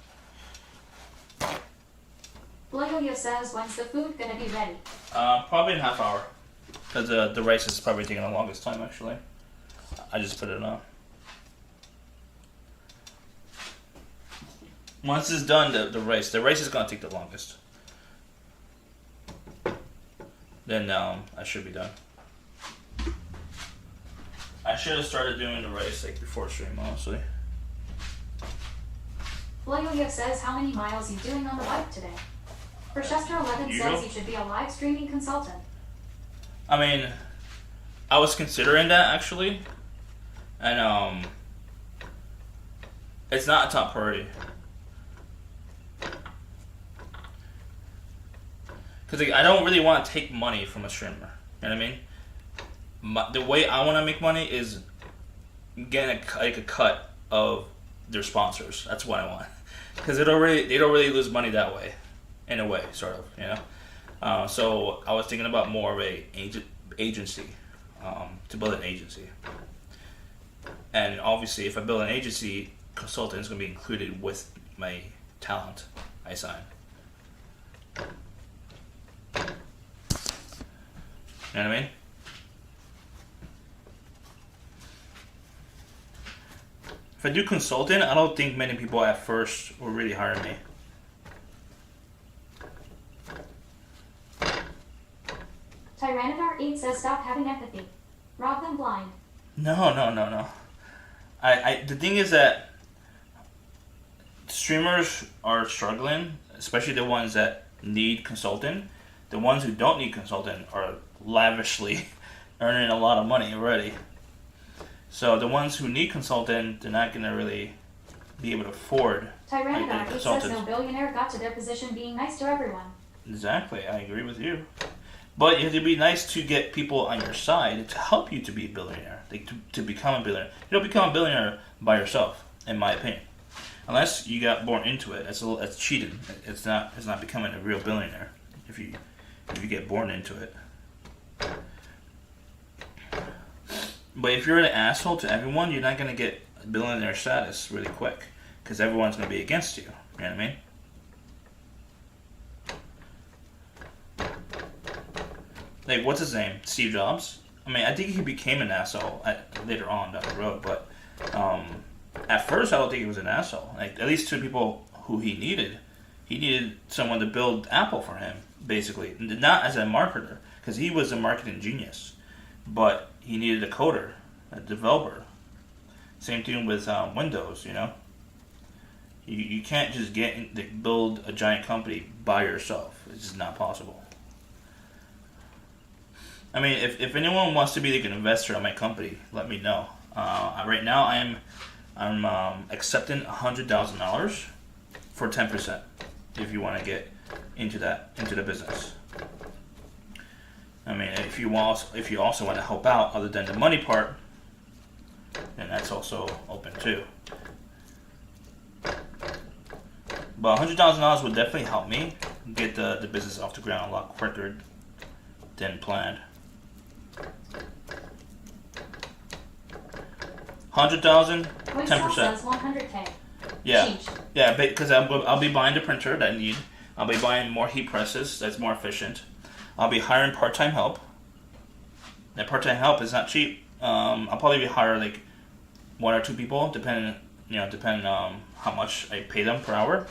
Loyola says, when's the food gonna be ready? Probably in a half hour. Because the rice is probably taking the longest time, actually. I just put it on. Once it's done, the rice is going to take the longest. Then I should be done. I should have started doing the rice before stream, honestly. Loyola says, how many miles you doing on the bike today? Chester11 says you should be a live streaming consultant. I mean, I was considering that actually, and it's not a top priority. Because I don't really want to take money from a streamer. You know what I mean? The way I want to make money is getting a cut of their sponsors. That's what I want. Because they don't really lose money that way. In a way, sort of, So I was thinking about more of a agency, to build an agency. And obviously, if I build an agency, consultant is going to be included with my talent I sign. You know what I mean? If I do consulting, I don't think many people at first will really hire me. Tyrannodar 8 says stop having empathy. Rob them blind. No. The thing is that streamers are struggling, especially the ones that need consulting. The ones who don't need consulting are lavishly earning a lot of money already. So the ones who need consulting, they're not going to really be able to afford Tyrannodar 8 says no billionaire got to their position being nice to everyone. Exactly, I agree with you. But you have to be nice to get people on your side to help you to be a billionaire, to become a billionaire. You don't become a billionaire by yourself, in my opinion. Unless you got born into it, that's cheating. It's not becoming a real billionaire if you get born into it. But if you're an asshole to everyone, you're not gonna get billionaire status really quick, because everyone's gonna be against you. You know what I mean? What's his name? Steve Jobs? I mean, I think he became an asshole later on down the road, but at first I don't think he was an asshole. At least to people who he needed someone to build Apple for him, basically. Not as a marketer, because he was a marketing genius, but he needed a coder, a developer. Same thing with Windows, You can't just build a giant company by yourself. It's just not possible. I mean, if anyone wants to be an investor in my company, let me know. Right now, I'm accepting $100,000 for 10%. If you want to get into the business. I mean, if you also want to help out, other than the money part, and that's also open too. But $100,000 would definitely help me get the business off the ground a lot quicker than planned. 100,000, 10%. Says 100K. Yeah, Sheesh. yeah, because I'll be buying the printer that I need. I'll be buying more heat presses. That's more efficient. I'll be hiring part-time help. That part-time help is not cheap. I'll probably be hire like 1 or 2 people, depending on how much I pay them per hour.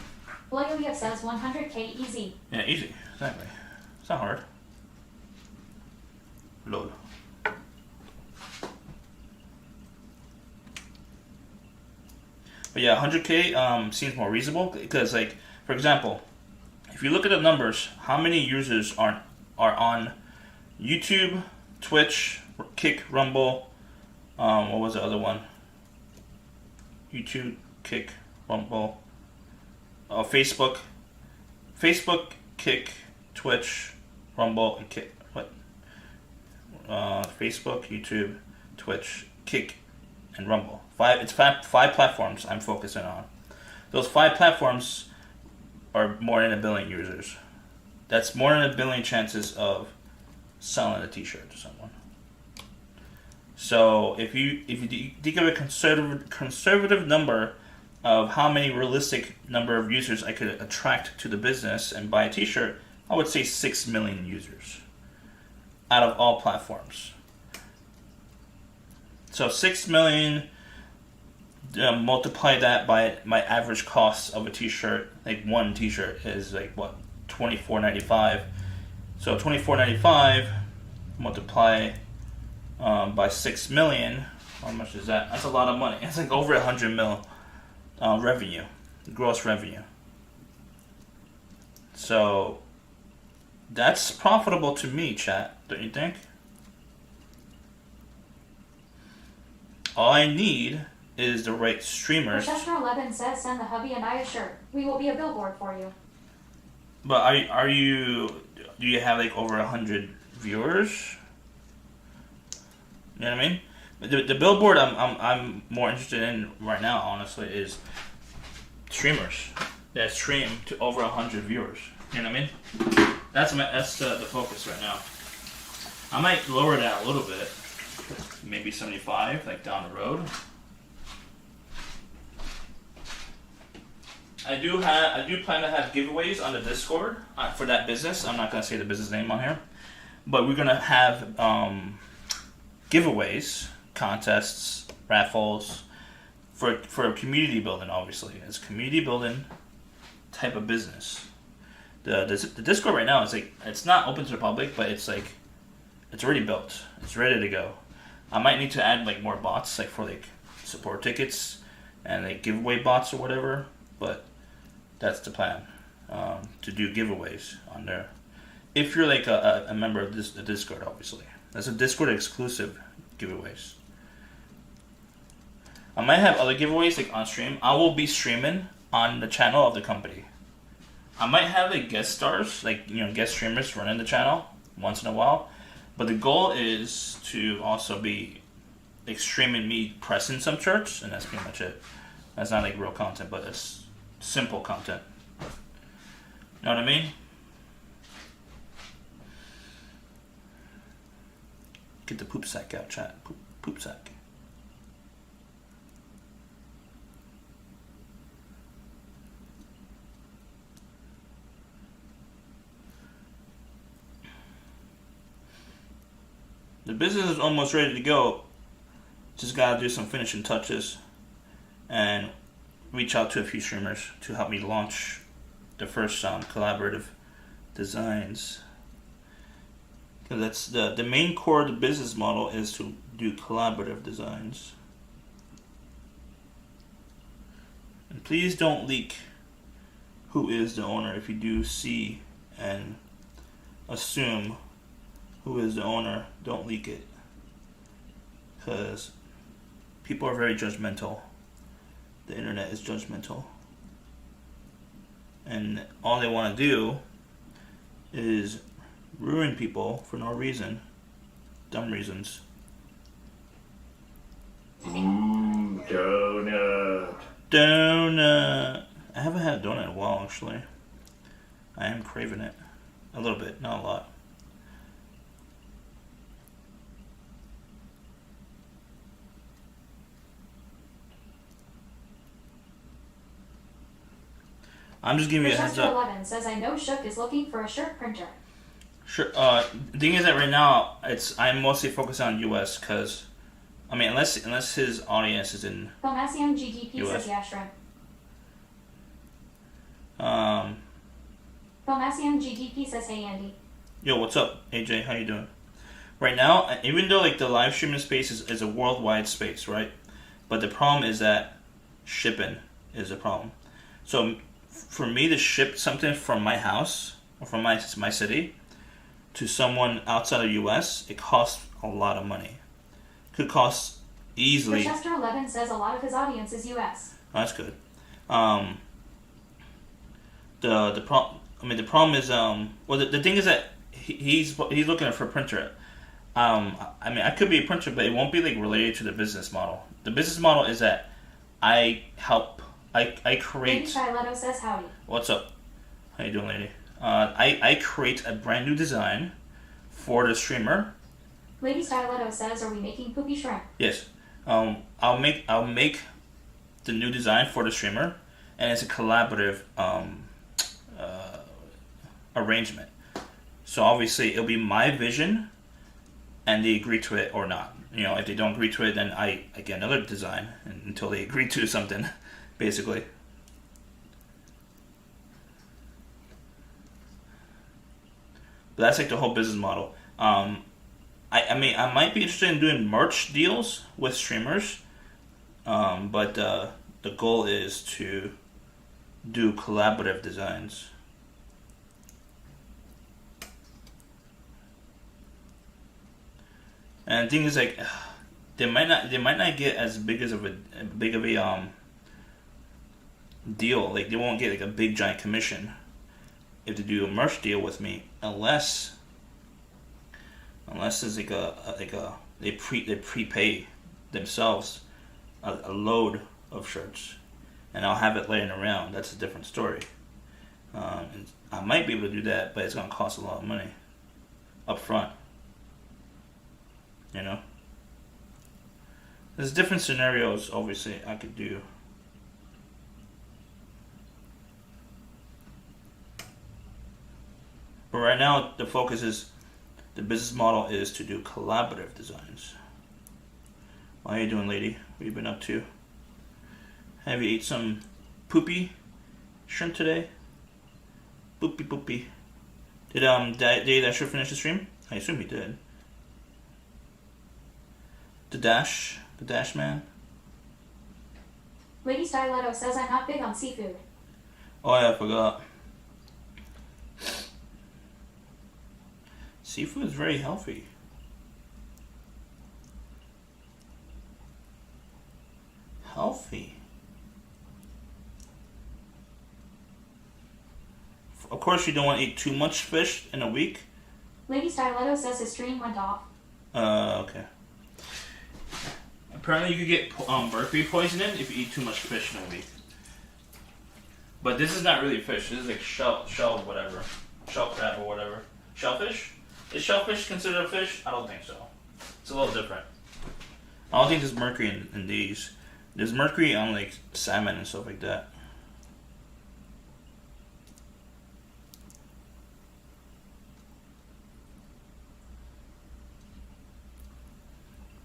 Blagolief says 100K easy. Yeah, easy. Exactly. It's not hard. Load. But yeah, 100K seems more reasonable because, like, for example, if you look at the numbers, how many users are on YouTube, Twitch, Kick, Rumble, what was the other one? YouTube, Kick, Rumble, Facebook, Kick, Twitch, Rumble, and Kick. What? Facebook, YouTube, Twitch, Kick, and Rumble. It's five platforms I'm focusing on. Those 5 platforms are more than 1 billion users. That's more than 1 billion chances of selling a T-shirt to someone. So if you think of a conservative number of how many realistic number of users I could attract to the business and buy a T-shirt, I would say 6 million users out of all platforms. So 6 million, multiply that by my average cost of a T-shirt. Like one T-shirt is like what, $24.95. So $24.95 multiply by 6 million. How much is that? That's a lot of money. It's like over 100 mil revenue, gross revenue. So that's profitable to me, chat. Don't you think? All I need is the right streamers. Chester 11 says send the hubby and I a shirt. We will be a billboard for you. But are you? Do you have like over 100 viewers? You know what I mean? The billboard I'm more interested in right now, honestly, is streamers that stream to over 100 viewers. You know what I mean? That's the focus right now. I might lower that a little bit, maybe 75, like down the road. I do plan to have giveaways on the Discord for that business. I'm not gonna say the business name on here, but we're gonna have giveaways, contests, raffles for community building. Obviously, it's community building type of business. The Discord right now is like, it's not open to the public, but it's like it's already built. It's ready to go. I might need to add like more bots, like for like support tickets and like giveaway bots or whatever, but that's the plan, to do giveaways on there. If you're like a member of the Discord, obviously. That's a Discord exclusive giveaways. I might have other giveaways like on stream. I will be streaming on the channel of the company. I might have like guest stars, like, you know, guest streamers running the channel once in a while. But the goal is to also be like streaming me pressing some shirts, and that's pretty much it. That's not like real content, but it's simple content. Know what I mean? Get the poop sack out, chat. Poop sack. The business is almost ready to go. Just gotta do some finishing touches and reach out to a few streamers to help me launch the first collaborative designs. Because that's the main core of the business model is to do collaborative designs. And please don't leak who is the owner. If you do see and assume who is the owner, don't leak it. Because people are very judgmental. The internet is judgmental. And all they want to do is ruin people for no reason. Dumb reasons. Donut. Donut. I haven't had a donut in a while, actually. I am craving it. A little bit, not a lot. I'm just giving you a heads up. 11 says I know Shook is looking for a shirt printer. Sure. The thing is that right now I'm mostly focused on U.S. because, I mean, unless his audience is in. Filmacion GDP US. says yeah, shrimp. Um. Filmacion GDP says hey Andy. Yo, what's up, AJ? How you doing? Right now, even though like the live streaming space is a worldwide space, right? But the problem is that shipping is a problem. So for me to ship something from my house or from my city to someone outside of U.S., it costs a lot of money. Could cost easily. Chester 11 says a lot of his audience is U.S. Oh, that's good. The problem is well the thing is that he's looking for a printer. I mean I could be a printer, but it won't be like related to the business model. The business model is that I create. Lady Chiletto says howdy. What's up? How you doing, lady? I create a brand new design for the streamer. Lady Styletto says, "Are we making poopy shrimp?" Yes. I'll make the new design for the streamer, and it's a collaborative arrangement. So obviously it'll be my vision, and they agree to it or not. You know, if they don't agree to it, then I get another design until they agree to something, basically. But that's like the whole business model. I mean, I might be interested in doing merch deals with streamers, but the goal is to do collaborative designs. And the thing is, like, they might not get as big of a deal. Like, they won't get like a big giant commission if they do a merch deal with me, unless there's they prepay themselves a load of shirts, and I'll have it laying around. That's a different story. And I might be able to do that, but it's gonna cost a lot of money up front. You know, there's different scenarios. Obviously, I could do. But right now, the focus is, the business model is to do collaborative designs. How you doing, lady? What you been up to? Have you ate some poopy shrimp today? Poopy. Did that shrimp finish the stream? I assume he did. The dash man. Lady Styletto says I'm not big on seafood. Oh yeah, I forgot. Seafood is very healthy. Of course, you don't want to eat too much fish in a week. Lady Styletto says his stream went off. Okay. Apparently, you could get mercury poisoning if you eat too much fish in a week. But this is not really fish. This is like shell whatever. Shell crab or whatever. Shellfish? Is shellfish considered a fish? I don't think so. It's a little different. I don't think there's mercury in these. There's mercury on like salmon and stuff like that.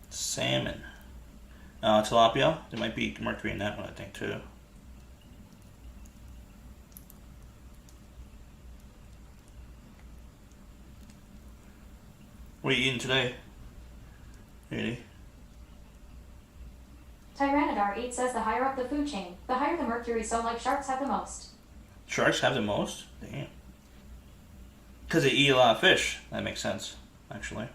Salmon. Tilapia. There might be mercury in that one, I think, too. What are you eating today? Really? Tyrannodar 8 says the higher up the food chain, the higher the mercury, so like sharks have the most. Sharks have the most? Damn. Because they eat a lot of fish. That makes sense, actually.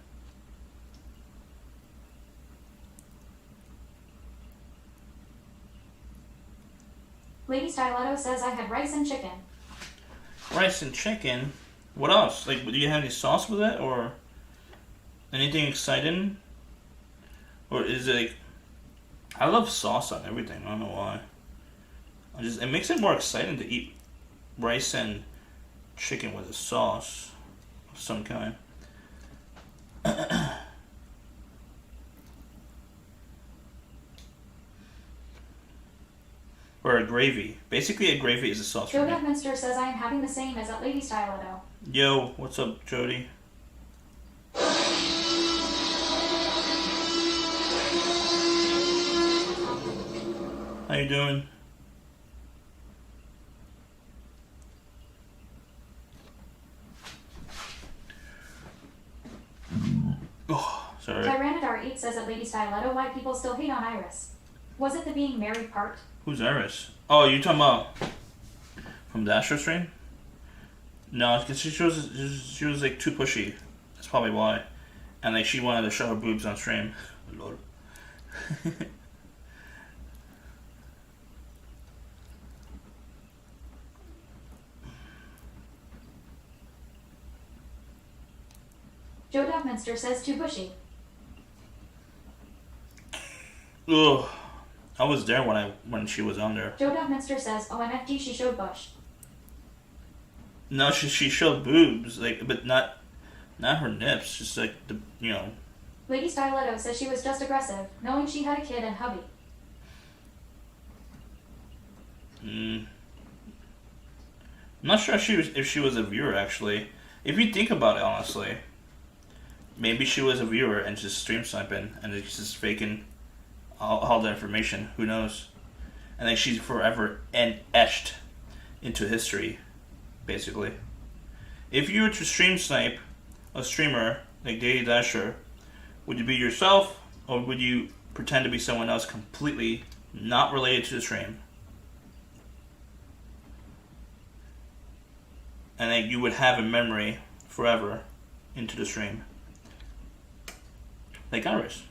Lady Styletto says I had rice and chicken. Rice and chicken? What else? Like, do you have any sauce with it, or anything exciting? Or is it like, I love sauce on everything. I don't know why. It makes it more exciting to eat rice and chicken with a sauce of some kind. Or a gravy. Basically, a gravy is a sauce for Joe me. Duckminster says I am having the same as at Lady Styletto. Yo, what's up, Jody? How you doing? Oh, sorry. Tyrannodar8 says at Lady Styletto why people still hate on Iris. Was it the being married part? Who's Iris? Oh, you talking about from the Astro stream? No, because she was like too pushy. That's probably why. And like she wanted to show her boobs on stream. Lol. Joe Duckminster says too pushy. Ugh. I was there when she was on there. Joe Duckminster says OMFG she showed bush. No, she showed boobs, like, but not her nips. Just like the Lady Styletto says she was just aggressive, knowing she had a kid and hubby. I'm not sure if she was a viewer actually. If you think about it honestly, maybe she was a viewer and just stream sniping and just faking all the information. Who knows? And then she's forever etched into history, basically. If you were to stream snipe a streamer like Daily Dasher, would you be yourself or would you pretend to be someone else completely not related to the stream? And then you would have a memory forever into the stream. Like Iris.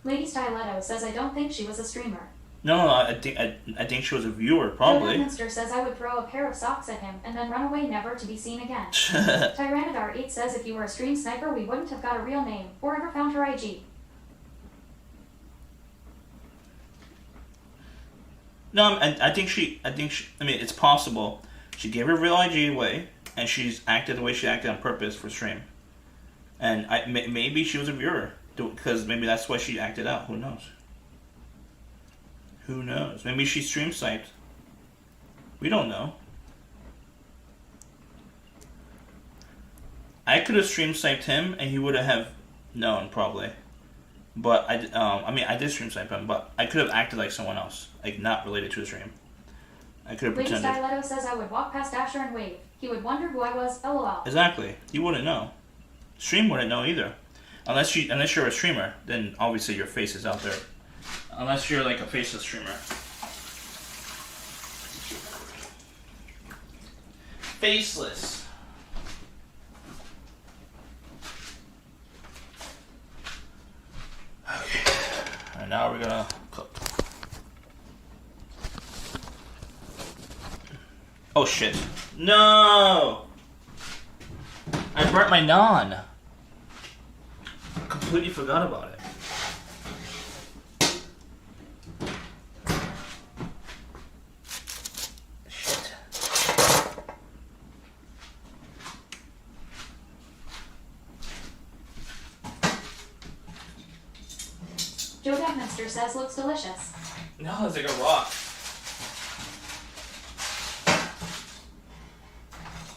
Lady Styletto says I don't think she was a streamer. No, I think she was a viewer, probably. Joe Duckminster says I would throw a pair of socks at him and then run away never to be seen again. Tyrannodar8 says if you were a stream sniper we wouldn't have got a real name or ever found her IG. No, I think she, I mean, it's possible. She gave her real IG away, and she's acted the way she acted on purpose for stream. And maybe she was a viewer, because maybe that's why she acted out. Who knows? Who knows? Maybe she stream sniped. We don't know. I could have stream sniped him, and he would have known, probably. But I did stream snipe him, but I could have acted like someone else, like not related to the stream. I could have Lady pretended. Styletto says I would walk past Asher and wave. He would wonder who I was, lol. Exactly. You wouldn't know. Stream wouldn't know either. Unless you're a streamer, then obviously your face is out there. Unless you're like a faceless streamer. Faceless. Okay. Alright, now we're gonna cook. Oh shit. No! I burnt my naan. Completely forgot about it. Shit. Joe Duckminster says looks delicious. No, it's like a rock.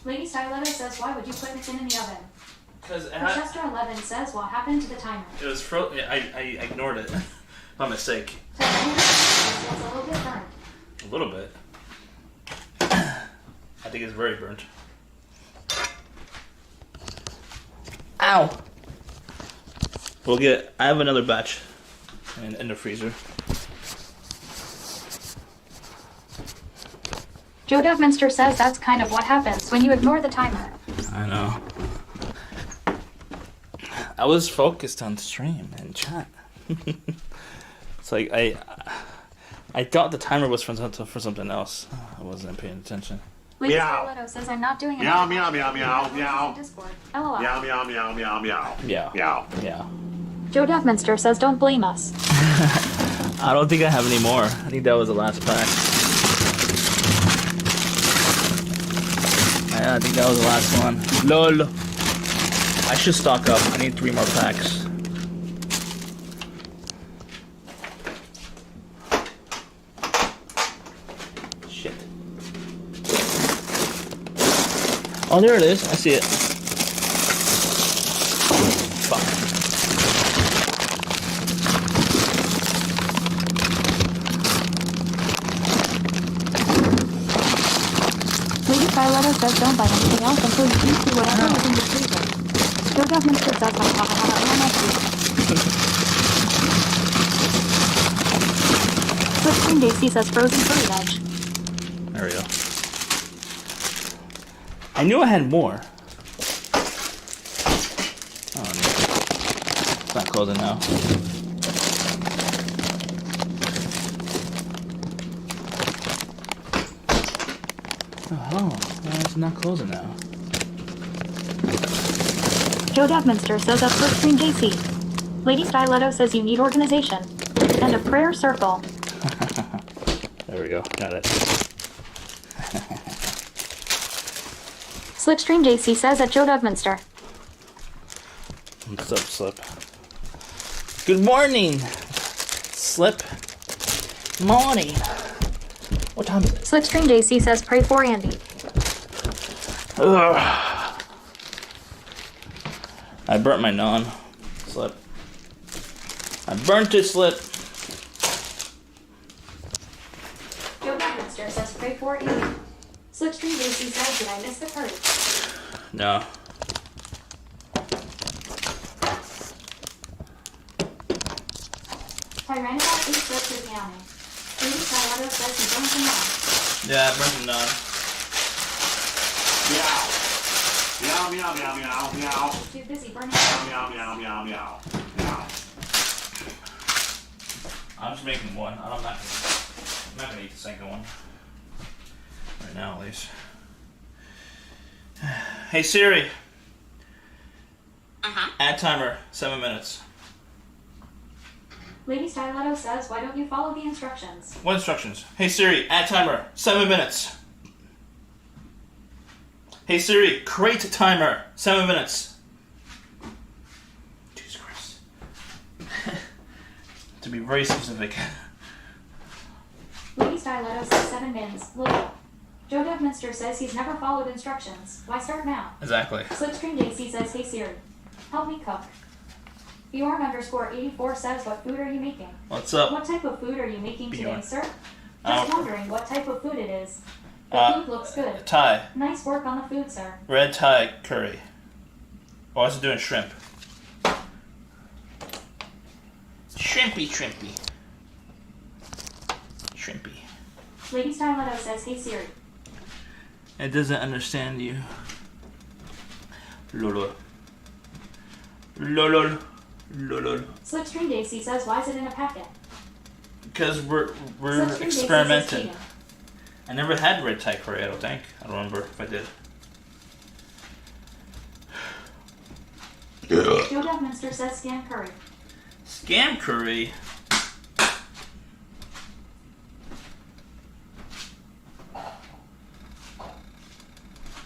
Lady Styletto says why would you put it in the oven? Because Chester 11 says what happened to the timer. it was frozen. I ignored it by mistake. Tyrannodar8 says it's a little bit burnt. A little bit. I think it's very burnt. Ow! I have another batch in the freezer. Joe Duckminster says that's kind of what happens when you ignore the timer. I know. I was focused on stream and chat. It's like I thought the timer was for something else. I wasn't paying attention. Lady Meow. Styletto says I'm not doing it. Meow, meow, meow, meow, meow. Discord. LOL. Meow, meow, meow, meow, meow. Yeah. Meow. Yeah. Joe Duckminster says don't blame us. I don't think I have any more. I think that was the last pack. Yeah, I think that was the last one. LOL. I should stock up. I need 3 more packs. Shit. Oh, there it is. I see it. Fuck. Lady Scarletto says don't buy anything else until you eat through whatever is in the freezer. Joe Duckminster says Slipstream Daisy says frozen curry veg. There we go. I knew I had more. Oh, no. It's not closing now. Oh, it's not closing now. Joe Duckminster says up Slipstream Daisy. Lady Stiletto says you need organization. And a prayer circle. There we go. Got it. Slipstream JC says at Joe Duckminster. What's up, Slip? Good morning, Slip. Morning. What time is it? Slipstream JC says pray for Andy. Ugh. I burnt my non. Slip. I burnt it, Slip. Joe Duckminster says pray for Andy. Slipstream JC says did I miss the curry? No. Tyrannosaurus eats slips with yawning. Lady Stiletto says he burns him off. Yeah, I burnt the non. Meow. Meow, meow, meow, meow, meow. Too busy burning Meow, meow, meow, meow, meow. Meow. I'm just making one. I'm not gonna eat the second one. Right now, at least. Hey Siri. Add timer, 7 minutes. Lady Stiletto says, why don't you follow the instructions? What instructions? Hey Siri, add timer, 7 minutes. Hey Siri, create timer, 7 minutes. Jesus Christ. To be very specific. Lady Stiletto says 7 minutes. Look. Joe Duckminster says he's never followed instructions. Why start now? Exactly. Slipstream Daisy says, hey Siri, help me cook. Bjorn_84 says, what food are you making? What's up? What type of food are you making Bjorn. today, sir? Just wondering what type of food it is. The food looks good. Thai. Nice work on the food, sir. Red Thai curry. Oh, I was doing shrimp. Shrimpy. Lady Stiletto says, hey Siri. It doesn't understand you. Lolol. Slipstream Daisy says, why is it in a packet? Because we're Slipstream Daisy says experimenting. cheating. I never had red Thai curry, I don't think. I don't remember if I did. Joe Duckminster says scam curry. Scam curry?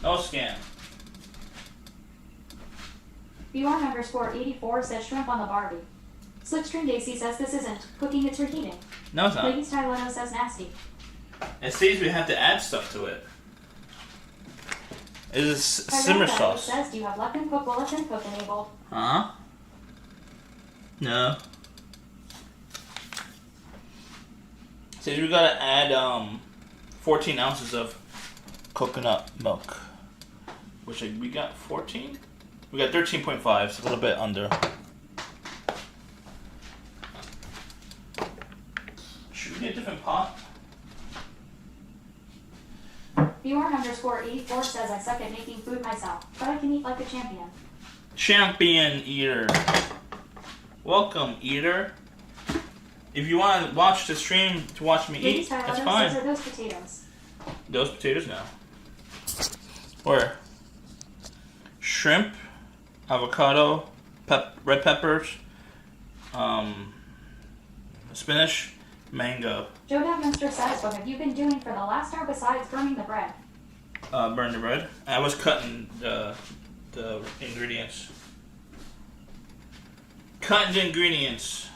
No scam. Bjorn_84 says shrimp on the Barbie. Slipstream Daisy says this isn't cooking, it's reheating. No, it's not. Lady Stiletto says nasty. It says we have to add stuff to it. It is simmer Tyrannosaurus sauce. says, do you have left and cook while it's in cook enabled? Huh? No. It says we gotta add 14 ounces of coconut milk. Which we got 14? We got 13.5, so a little bit under. Should we get a different pot? Bjorn_84 says I suck at making food myself, but I can eat like a champion. Champion Eater. Welcome, Eater. If you want to watch the stream to watch me Lady eat, that's Stiletto fine. says are those potatoes. Those potatoes now. Where? Shrimp, avocado, red peppers, spinach, mango. Joe Davminster says, what have you been doing for the last hour besides burning the bread? Burn the bread. I was cutting the ingredients. Cutting the ingredients.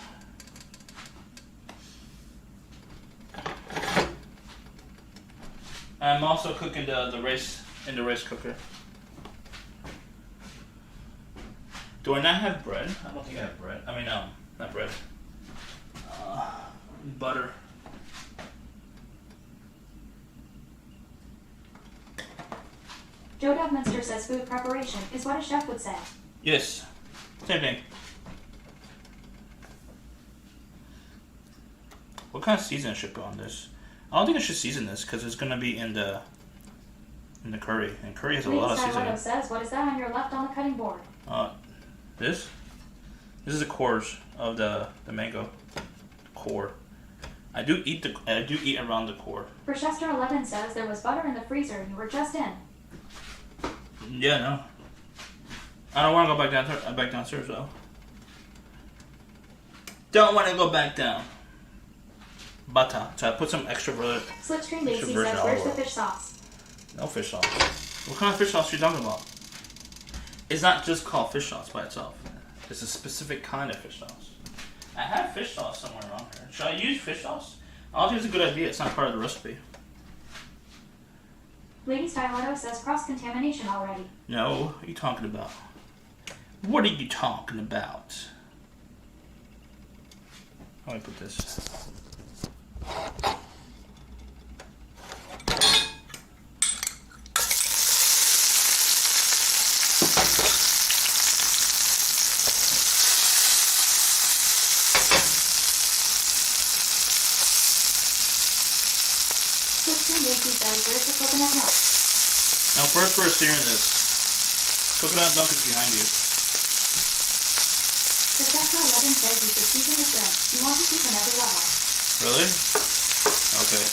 I'm also cooking the rice in the rice cooker. Do I not have bread? I don't think I have bread. I mean, no, not bread. Butter. Joe Davminster says food preparation is what a chef would say. Yes, same thing. What kind of seasoning should go on this? I don't think I should season this because it's gonna be in the curry, and curry has a lot of seasoning. says, what is that on your left on the cutting board? This is the cores of the mango core. I do eat around the core. Chester 11 says there was butter in the freezer. You were just in. Yeah, no. I don't want to go back downstairs though. Don't want to go back down. Butter. So I put some extra butter. Slipstream Daisy says, where's the fish sauce? No fish sauce. What kind of fish sauce are you talking about? It's not just called fish sauce by itself. It's a specific kind of fish sauce. I have fish sauce somewhere around here. Should I use fish sauce? I don't think it's a good idea. It's not part of the recipe. Lady Styletto says cross-contamination already. No, what are you talking about? What are you talking about? How do I put this? Slipstream Daisy says, where's the coconut milk? Now first we're searing this. Coconut milk is behind you. Chester 11 says you should season the shrimp. You want to season every level. Really? Okay.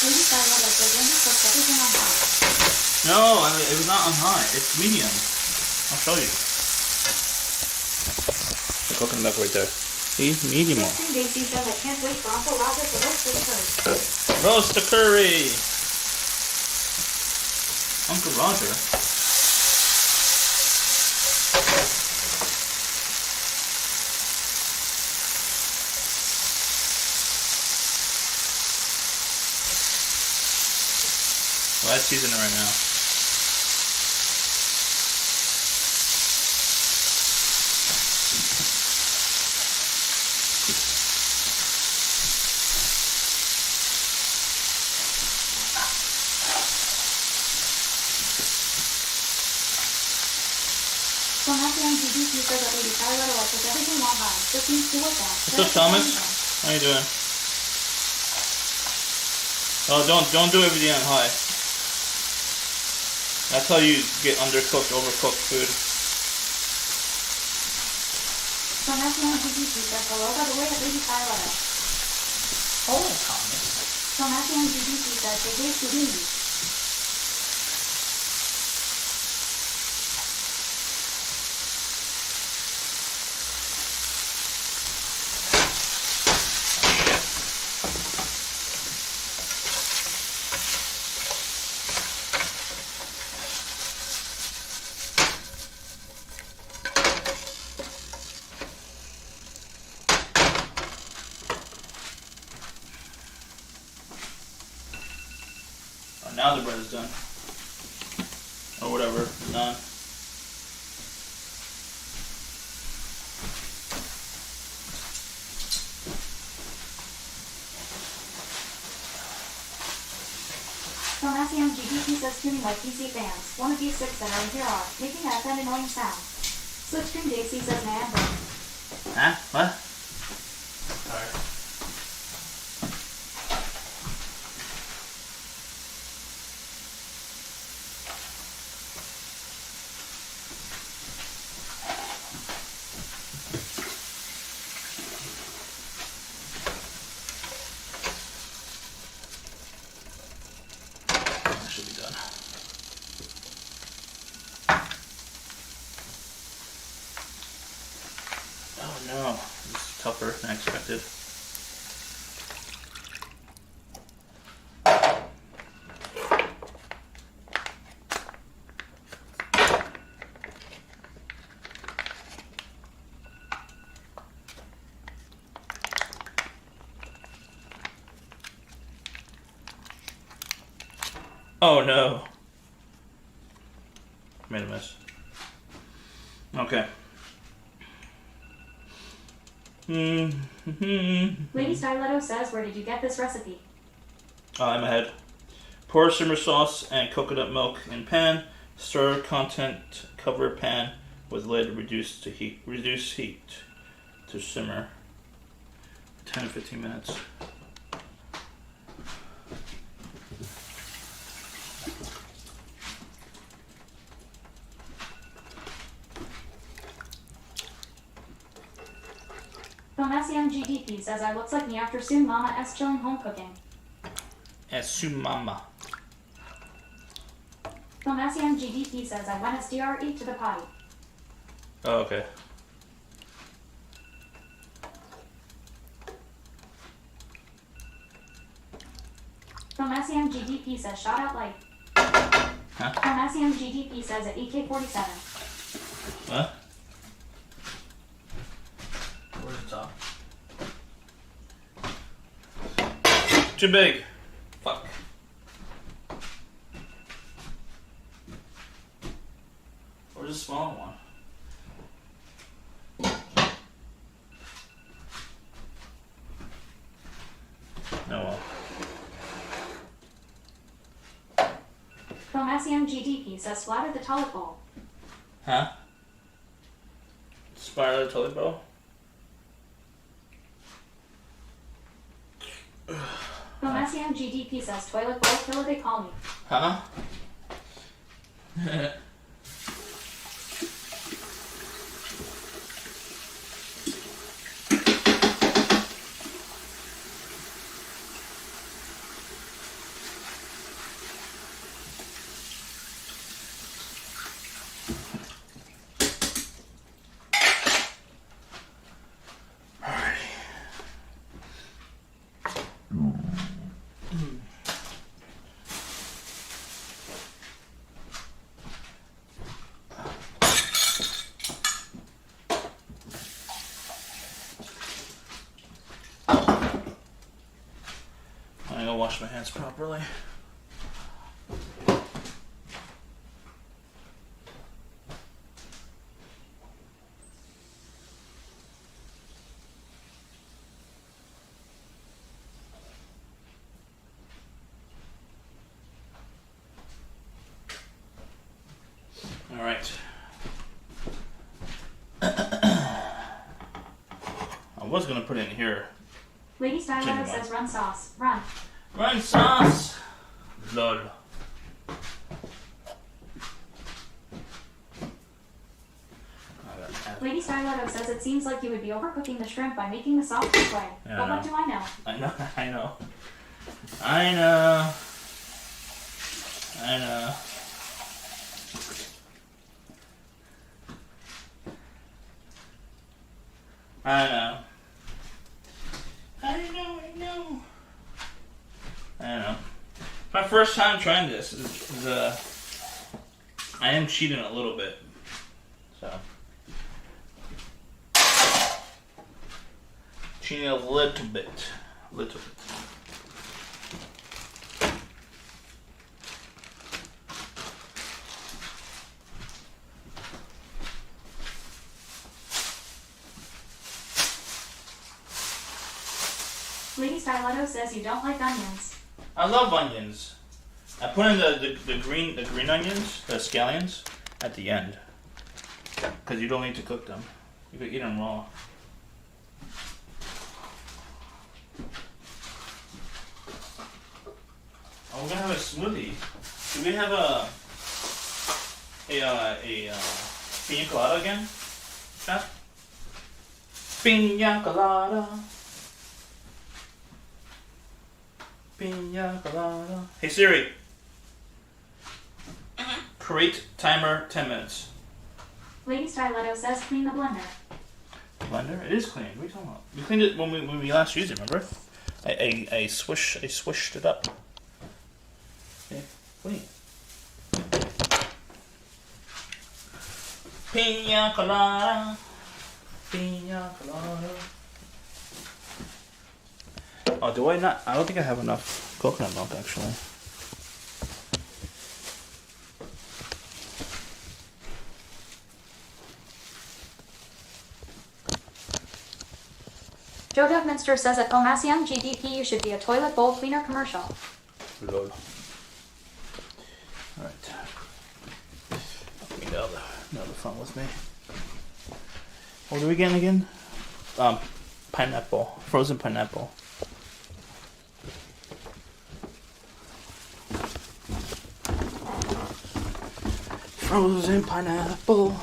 Lady Styletto says Wendy puts everything on high. No, it was not on high. It's medium. I'll show you. The coconut milk right there. See? Medium. Slipstream Daisy says, I can't wait for Uncle Roger to roast the curry. Roast the curry! Uncle Roger? Well, I season it right now. So Matthew and GDP says that Lady Styletto puts everything on high. Just needs to work that. What's up, Thomas? How you doing? Oh, don't do everything on high. That's how you get undercooked, overcooked food. So Matthew and GDP says hello by the way at Lady Styletto. Hold on, Thomas. So Matthew and GDP says they gave to Lindy. Now the bread is done. Or whatever, done. Tomasium GDP says tuning like PC fans. One of these six that are in here are making an annoying sound. Slipstream Daisy says man bro. Huh? What? Alright. That should be done. Oh no, it's tougher than expected. Oh no. Made a mess. Okay. Lady Styletto says, where did you get this recipe? I'm ahead. Pour simmer sauce and coconut milk in pan. Stir content. Cover pan with lid. Reduce heat to simmer. 10 to 15 minutes. Tomasium GDP says, I looks like me after soon Mama S chilling home cooking. Sumama. Tomasium GDP says, I went as DRE to the potty. Oh, okay. Tomasium GDP says, shout out like. Huh? Tomasium GDP says at EK47. What? Where's the top? Too big. Fuck. Where's the smaller one? Oh well. Tomasium GDP says, splatter the toilet bowl. Huh? Spiral the toilet bowl? Tomasium GDP says, toilet bowl killer they call me. Huh? I gotta wash my hands properly. All right. I was gonna put it in here. Lady Styletto says, run sauce. Run. Run sauce. Lol. Lady Styletto says, it seems like you would be overcooking the shrimp by making the sauce this way. Yeah, But what do I know? I know. I know. I know. I know. I know. I know. I know. I know. My first time trying this is I am cheating a little bit. So. Cheating a little bit. Little bit. Lady Styletto says you don't like onions. I love onions. I put in the green onions, the scallions, at the end. Because you don't need to cook them. You can eat them raw. Oh, we're gonna have a smoothie. Do we have a pina colada again? Chef? Pina colada. Pina colada. Hey Siri. Create timer 10 minutes. Lady Styletto says clean the blender. Blender? It is clean. What are you talking about? We cleaned it when we last used it, remember? I swished it up. Okay, clean. Pina colada. Pina colada. Oh, do I not? I don't think I have enough coconut milk, actually. Joe Dougminster says at Pomasium GDP you should be a toilet bowl cleaner commercial. Lol. Alright. Let me get the phone with me. What are we getting again? Pineapple. Frozen pineapple. Frozen pineapple.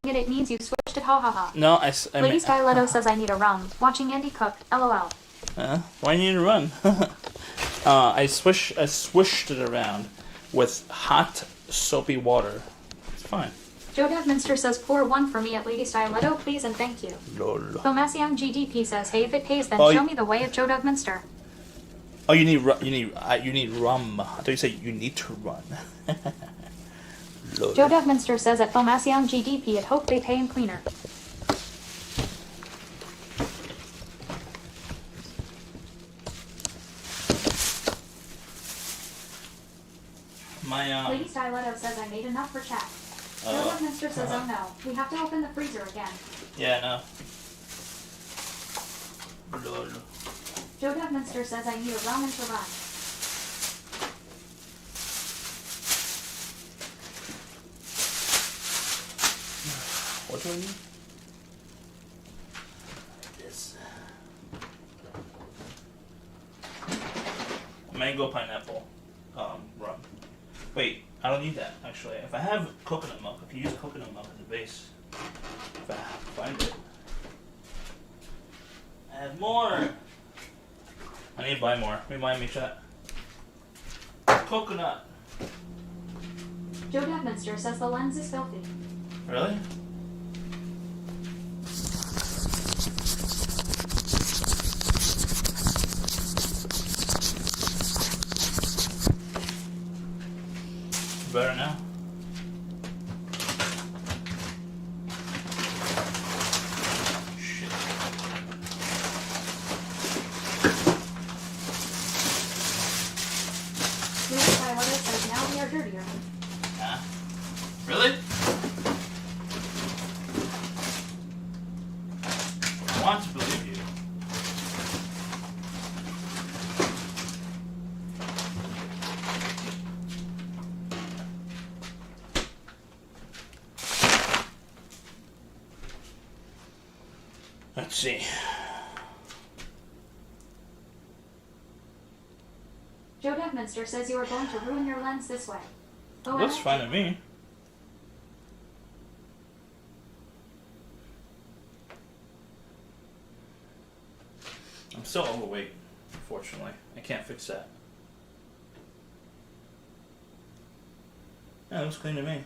It means you switched it, ha ha ha. No, Lady Styletto says I need a rum. Watching Andy cook, lol. Why do you need to run? I swished it around with hot, soapy water. It's fine. Joe Dougminster says pour one for me at Lady Styletto, please and thank you. Lol. Pomasium GDP says, hey, if it pays, then show me the way at Joe Dougminster. Oh, you need rum. I thought you said you need to run. Joe Dougminster says at Pomasium GDP, I'd hope they pay him cleaner. Lady Styletto says I made enough for chat. Joe Dougminster says, oh no, we have to open the freezer again. Yeah, no. Lol. Joe Dougminster says I need a ramen to run. What do I need? This. Mango pineapple. Rum. Wait, I don't need that actually. If I have coconut milk, if you use coconut milk as a base, if I find it. I have more. I need to buy more. Remind me, chat. Coconut. Joe Dougminster says the lens is filthy. Really? Better now? Shit. Lady Styletto says now we are dirtier. Huh? Really? I want to believe you. Let's see. Joe Dougminster says you are going to ruin your lens this way. Oh, Looks fine to me. I'm still overweight, unfortunately. I can't fix that. Yeah, it looks clean to me.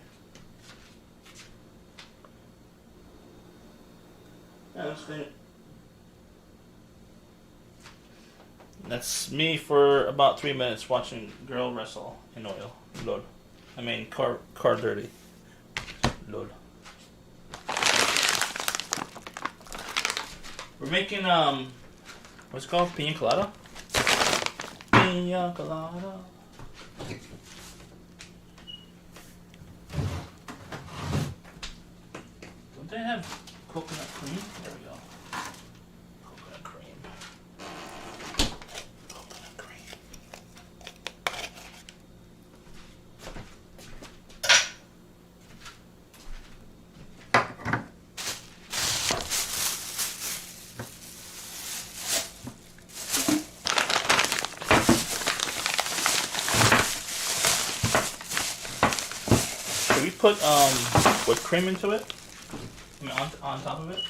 Yeah, it looks clean. That's me for about 3 minutes watching girl wrestle in oil. Lol. I mean, car dirty. Lol. We're making, what's it called? Pina colada? Pina colada. Don't they have coconut cream? There we go. Coconut cream. put whipped cream into it? I mean, on top of it?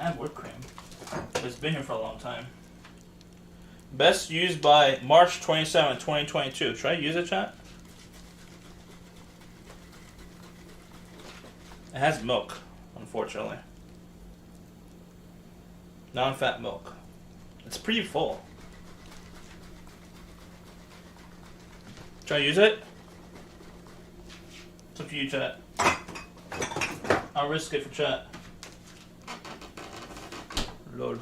I have whipped cream. It's been here for a long time. Best used by March 27, 2022. Should I use it, chat? It has milk, unfortunately. Non-fat milk. It's pretty full. Should I use it? It's up to you, chat. I'll risk it for chat. Lol.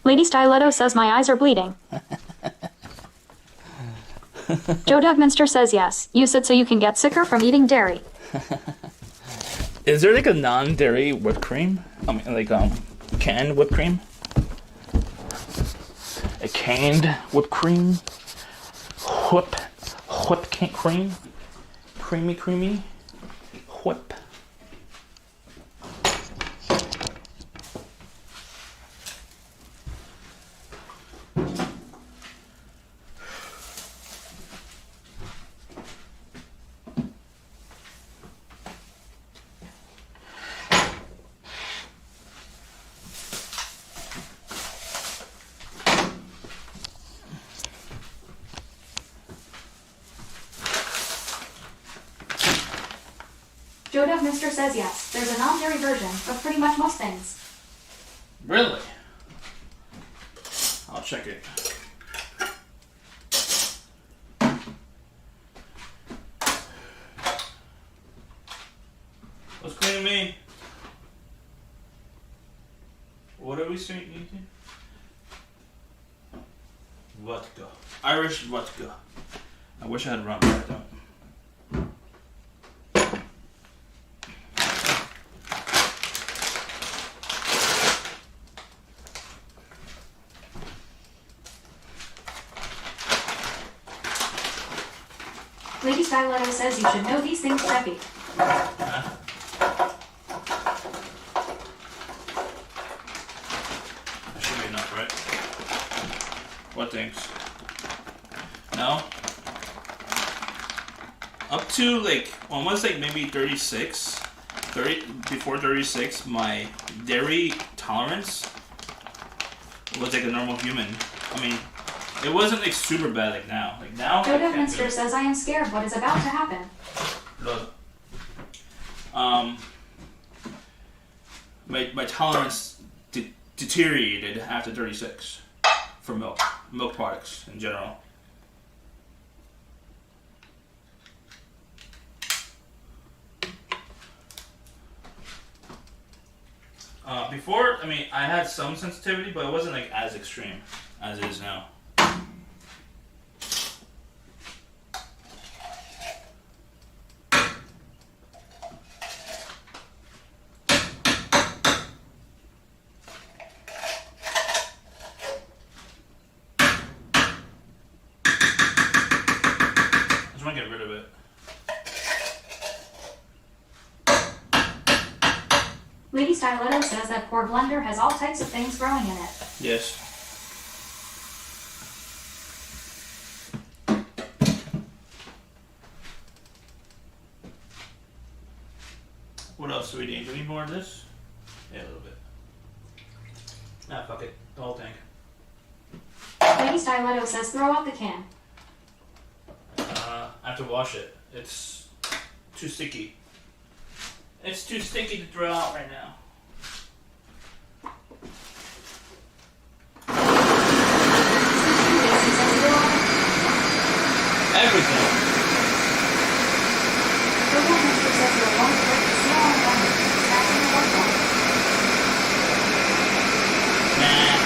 Lady Stiletto says my eyes are bleeding. Joe Dugminster says yes. Use it so you can get sicker from eating dairy. Is there like a non-dairy whipped cream? I mean, like canned whipped cream? A canned whipped cream? Whip cream? Creamy? Whip. Joe Dugminster says yes. There's a non-dairy version of pretty much most things. Really? I'll check it. What's cleaning me? What are we eating? Vodka. Irish vodka. I wish I had rum, but I don't. Lady Stiletto says you should know these things, Steffi. Huh? That should be enough, right? What things? No? Up to like almost like maybe 36. Before 36, my dairy tolerance was like a normal human. I mean, it wasn't like super bad like now. Like now. Joe Dugminster says I am scared what is about to happen. Look. My tolerance deteriorated after 36 for milk products in general. Before, I mean, I had some sensitivity, but it wasn't like as extreme as it is now. I just want to get rid of it. Lady Stiletto says that poor blender has all types of things growing in it. Yes. What else do we need? Do we need more of this? Yeah, a little bit. Ah, fuck it. The whole tank. Lady Stiletto says throw out the can. I have to wash it. It's too sticky. It's too sticky to throw out right now. Everything. Joe Dugminster says you're one to break the seal on blender. That's in the work one. Nah.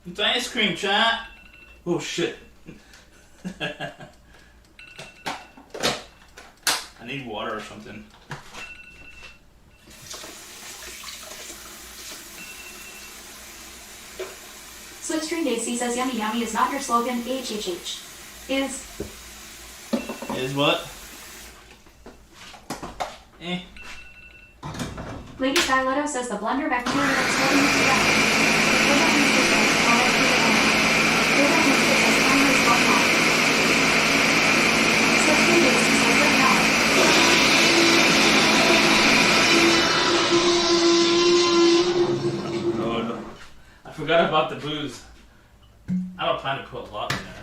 It's ice cream, chat. Oh shit. I need water or something. Slipstream Daisy says yummy yummy is not your slogan. HHH. Is what? Eh. Lady Styletto says the blender bacteria exploding together. Slipstream Daisy says right now. Lord. I forgot about the booze. I don't plan to put a lot in there.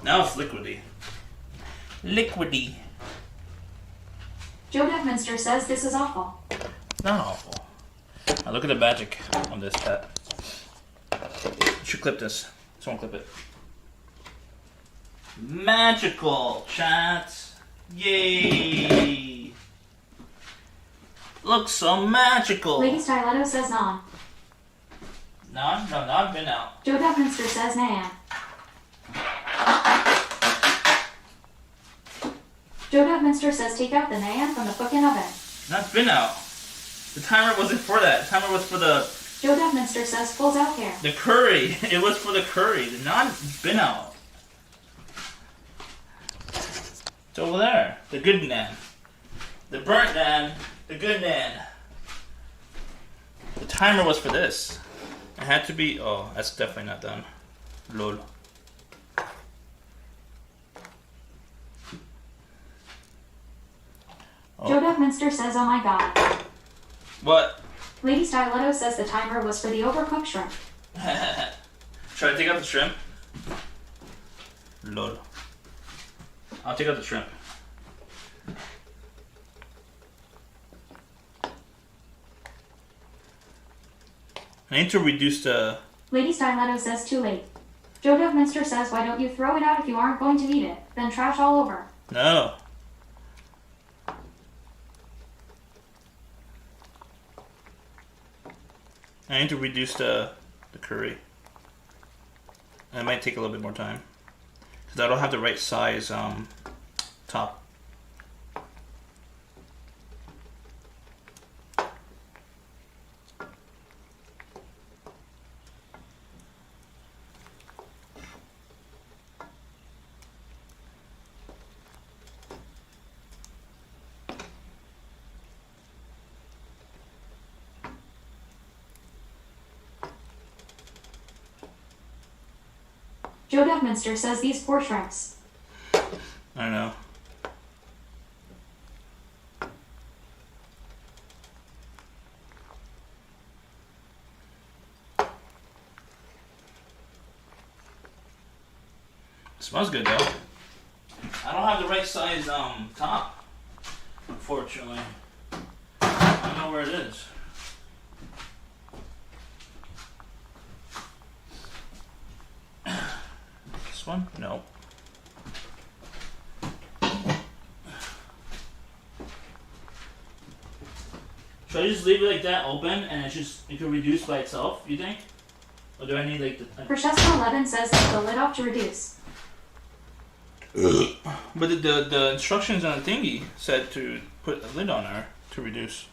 Now it's liquidy. Liquidy. Joe Devminster says this is awful. It's not awful. Now look at the magic on this cat. You should clip this. Someone clip it. Magical, chat. Yay. Looks so magical. Lady Styletto says non. No, I've been out. Joe Devminster says nan. Joe Devminster says take out the nan from the cooking oven. Not been out. The timer wasn't for that. The timer was for the Joe Devminster says pulls out hair. the curry. It was for the curry. The non been out. It's over there. The good nan. The burnt nan. The good nan. The timer was for this. It had to be. Oh, that's definitely not done. Lol. Joe Devminster says oh my god. What? Lady Styletto says the timer was for the overcooked shrimp. Should I take out the shrimp? Lol. I'll take out the shrimp. I need to reduce the... Lady Styletto says too late. Joe Devminster says why don't you throw it out if you aren't going to eat it, then trash all over. No. I need to reduce the curry. It might take a little bit more time. Because I don't have the right size top. Joe Devminster says these poor shrimps. I know. Smells good though. I don't have the right size top, unfortunately. I don't know where it is. This one? No. Should I just leave it like that open and it can reduce by itself, you think? Or do I need like the... Francesca 11 says take the lid off to reduce. But the instructions on the thingy said to put a lid on her to reduce.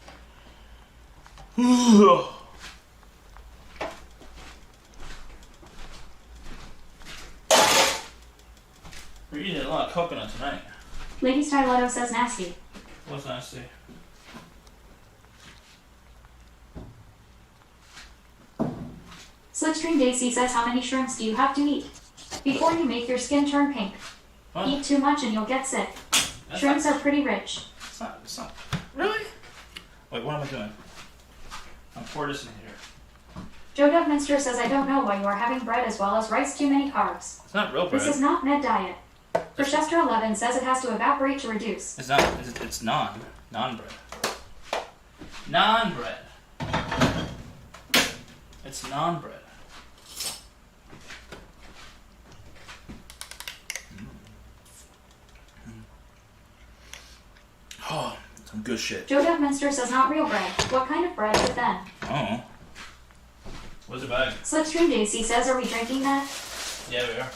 We're eating a lot of coconut tonight. Lady Styletto says nasty. What's nasty? Slipstream Daisy says how many shrimps do you have to eat before you make your skin turn pink? What? Eat too much and you'll get sick. That's Shrimps not, are pretty rich. it's not. Really? Wait, what am I doing? I'm pour this in here. Joe Devminster says I don't know why you are having bread as well as rice, too many carbs. It's not real bread. This is not med diet. Francesca 11 says it has to evaporate to reduce. It's not. It's non-bread. Non-bread. It's non-bread. Good shit. Joe Duckminster says not real bread. What kind of bread is it then? Oh. What's the bag? Slipstream JC says, are we drinking that? Yeah, we are.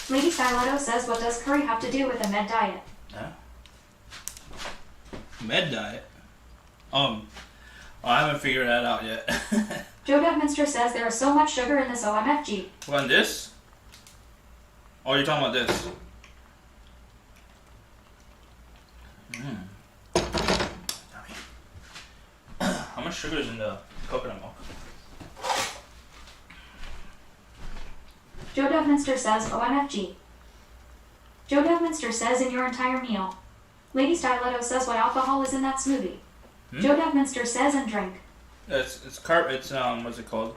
Lady Styletto says, what does curry have to do with a med diet? Yeah. Med diet? I haven't figured that out yet. Joe Duckminster says there is so much sugar in this OMFG. What, this? Oh, you're talking about this? How much sugar is in the coconut milk? Joe Duckminster says OMFG. Joe Duckminster says in your entire meal. Lady Styletto says what alcohol is in that smoothie. Joe Duckminster says and drink. It's what's it called?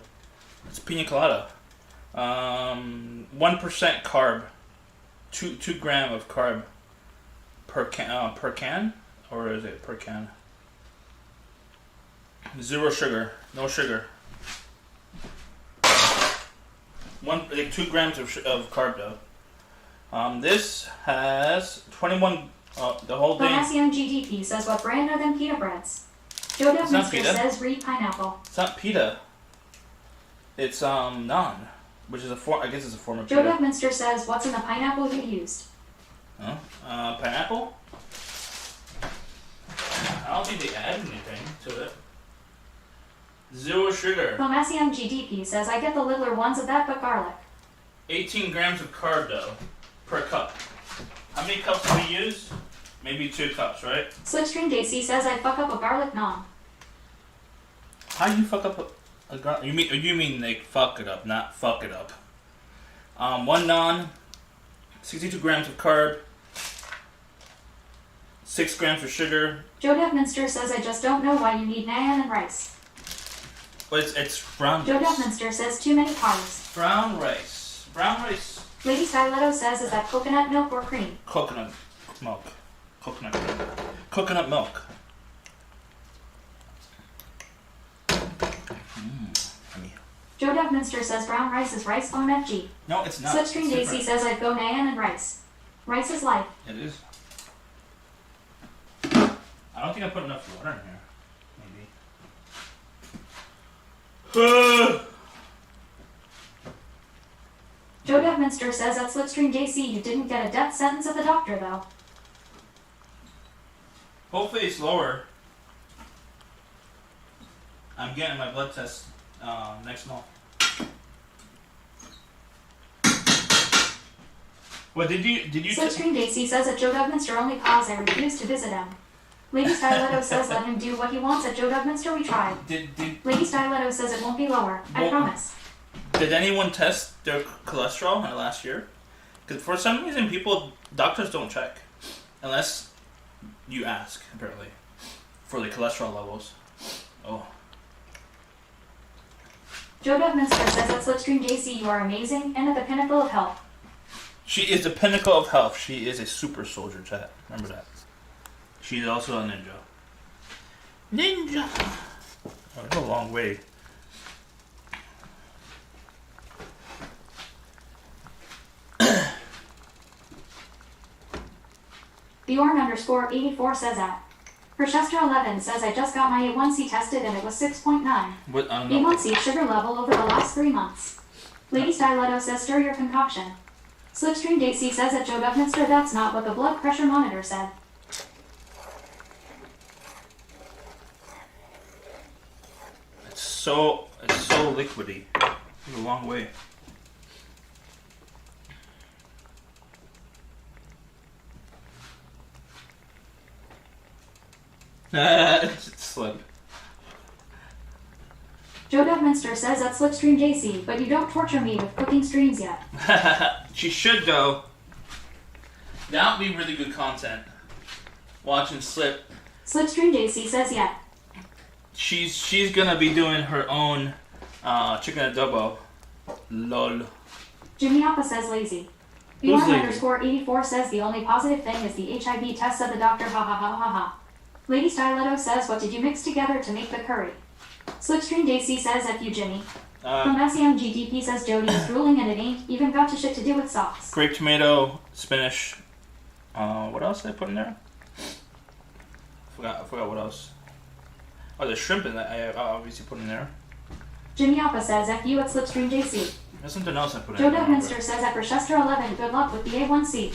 It's pina colada. 1% carb. 2 gram of carb per can, or is it per can? 0 sugar, no sugar. 2 grams of carb though. This has 21. The whole thing. Potassium GDP says what brand are them pita breads? Joe Duckminster says read pineapple. It's not pita. It's naan, which is I guess it's a form of Joe pita. Duckminster says what's in the pineapple you used? Huh? Pineapple? I don't think they add anything to it. 0 sugar. Potassium GDP says I get the littler ones of that but garlic. 18 grams of carb though, per cup. How many cups do we use? Maybe 2 cups, right? Slipstream JC says I fuck up a garlic naan. How do you fuck up a garlic? You mean like fuck it up, not fuck it up. 1 naan, 62 grams of carb, 6 grams of sugar. Joe Duckminster says I just don't know why you need naan and rice. But it's brown Joe rice. Duckminster says too many carbs. Brown rice. Brown rice. Lady Styletto says is that coconut milk or cream? Coconut milk. Coconut cream. Coconut milk. Yummy. Joe Duckminster says brown rice is rice OMFG. No, it's not. Slipstream It's JC different. says I'd go naan and rice. Rice is life. It is. I don't think I put enough water in here. Maybe. Joe Duckminster says at Slipstream JC you didn't get a death sentence at the doctor though. Hopefully it's lower. I'm getting my blood test next month. What did you Slipstream JC says at Joe Duckminster only pause I refuse to visit him. Lady Styletto says let him do what he wants at Joe Duckminster we tried. Lady Styletto says it won't be lower. I promise. Did anyone test their cholesterol in the last year? Because for some reason doctors don't check. Unless you ask, apparently. For the cholesterol levels. Oh. Joe Duckminster says at Slipstream JC you are amazing and at the pinnacle of health. She is the pinnacle of health. She is a super soldier, chat. Remember that. She's also a ninja. Ninja! Oh, it's a long way. Bjorn_84 says that. Perchester11 says I just got my A1C tested and it was 6.9. What? I don't know. A1C sugar level over the last 3 months. Lady Styletto says stir your concoction. Slipstream JC says at Joe Duckminster that's not what the blood pressure monitor said. It's so liquidy. It's a long way. Slip. Joe Duckminster says at Slipstream JC, but you don't torture me with cooking streams yet. She should though. That would be really good content. Watching Slip. Slipstream JC says yeah. She's gonna be doing her own chicken adobo. Lol. Jimmy Appa says lazy. Who's lazy? Bjorn_84 says the only positive thing is the HIV test of the doctor ha ha ha ha ha. Lady Styletto says what did you mix together to make the curry? Slipstream JC says F you Jimmy. Potassium GDP says Jody is drooling and it ain't even got to shit to do with sauce. Grape tomato, spinach. What else did I put in there? I forgot what else. Oh, there's shrimp in that I obviously put in there. Jimmy Alpha says F you at Slipstream JC. There's something else I put in Joe there. Dugminster says at Rochester 11, good luck with the A1C.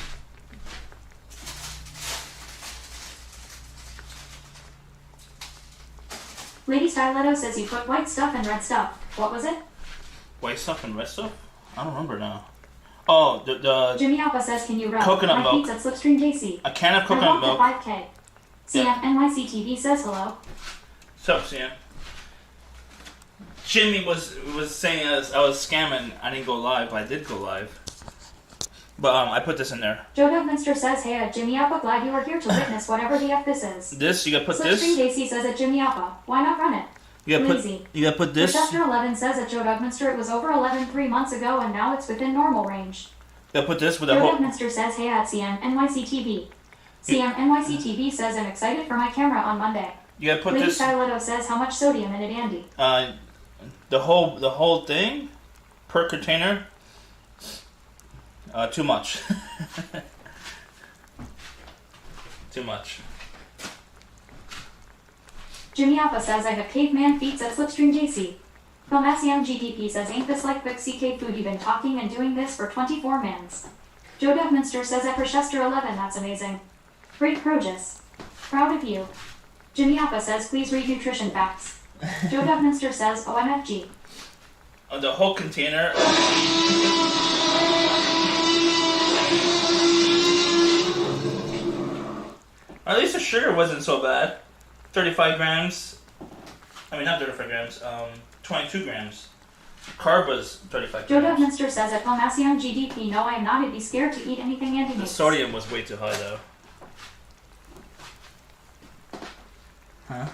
Lady Styletto says you put white stuff and red stuff. What was it? White stuff and red stuff? I don't remember now. Oh, the Jimmy Alpha says can you rub coconut my milk. feet at Slipstream JC. A can of coconut milk. 5K. CM NYC TV says hello. What's up, Sam? Jimmy was saying I was scamming. I didn't go live, but I did go live. But I put this in there. Joe Dugminster says, hey at Jimmy Alpha, glad you are here to witness whatever the F this is. This, you gotta put Slipstream this. JC says at Jimmy Alpha, why not run it? You gotta Lazy. you gotta put this. Rochester 11 says at Joe Dugminster it was over 11 3 months ago and now it's within normal range. You gotta put this with a Joe whole. Dugminster says, hey at CM NYC TV. CM NYC TV says, I'm excited for my camera on Monday. You gotta put Lady this. Styletto says, how much sodium in it, Andy? The whole thing per container. Too much. Too much. Jimmy Alpha says, I have caveman feet at Slipstream JC. Filmaciam GDP says, ain't this like quick CK food? You've been talking and doing this for 24 mans. Joe Dugminster says at Rochester 11, that's amazing. Great Progis. Proud of you. Jimmy Alpha says, please read nutrition facts. Joe Dugminster says, OMFG. The whole container. At least the sugar wasn't so bad. 35 grams. I mean, not 35 grams. 22 grams. Carb was 35 Joe grams. Dugminster says at Filmaciam GDP, no I am not, I'd be scared to eat anything Andy The makes. sodium was way too high though. Huh?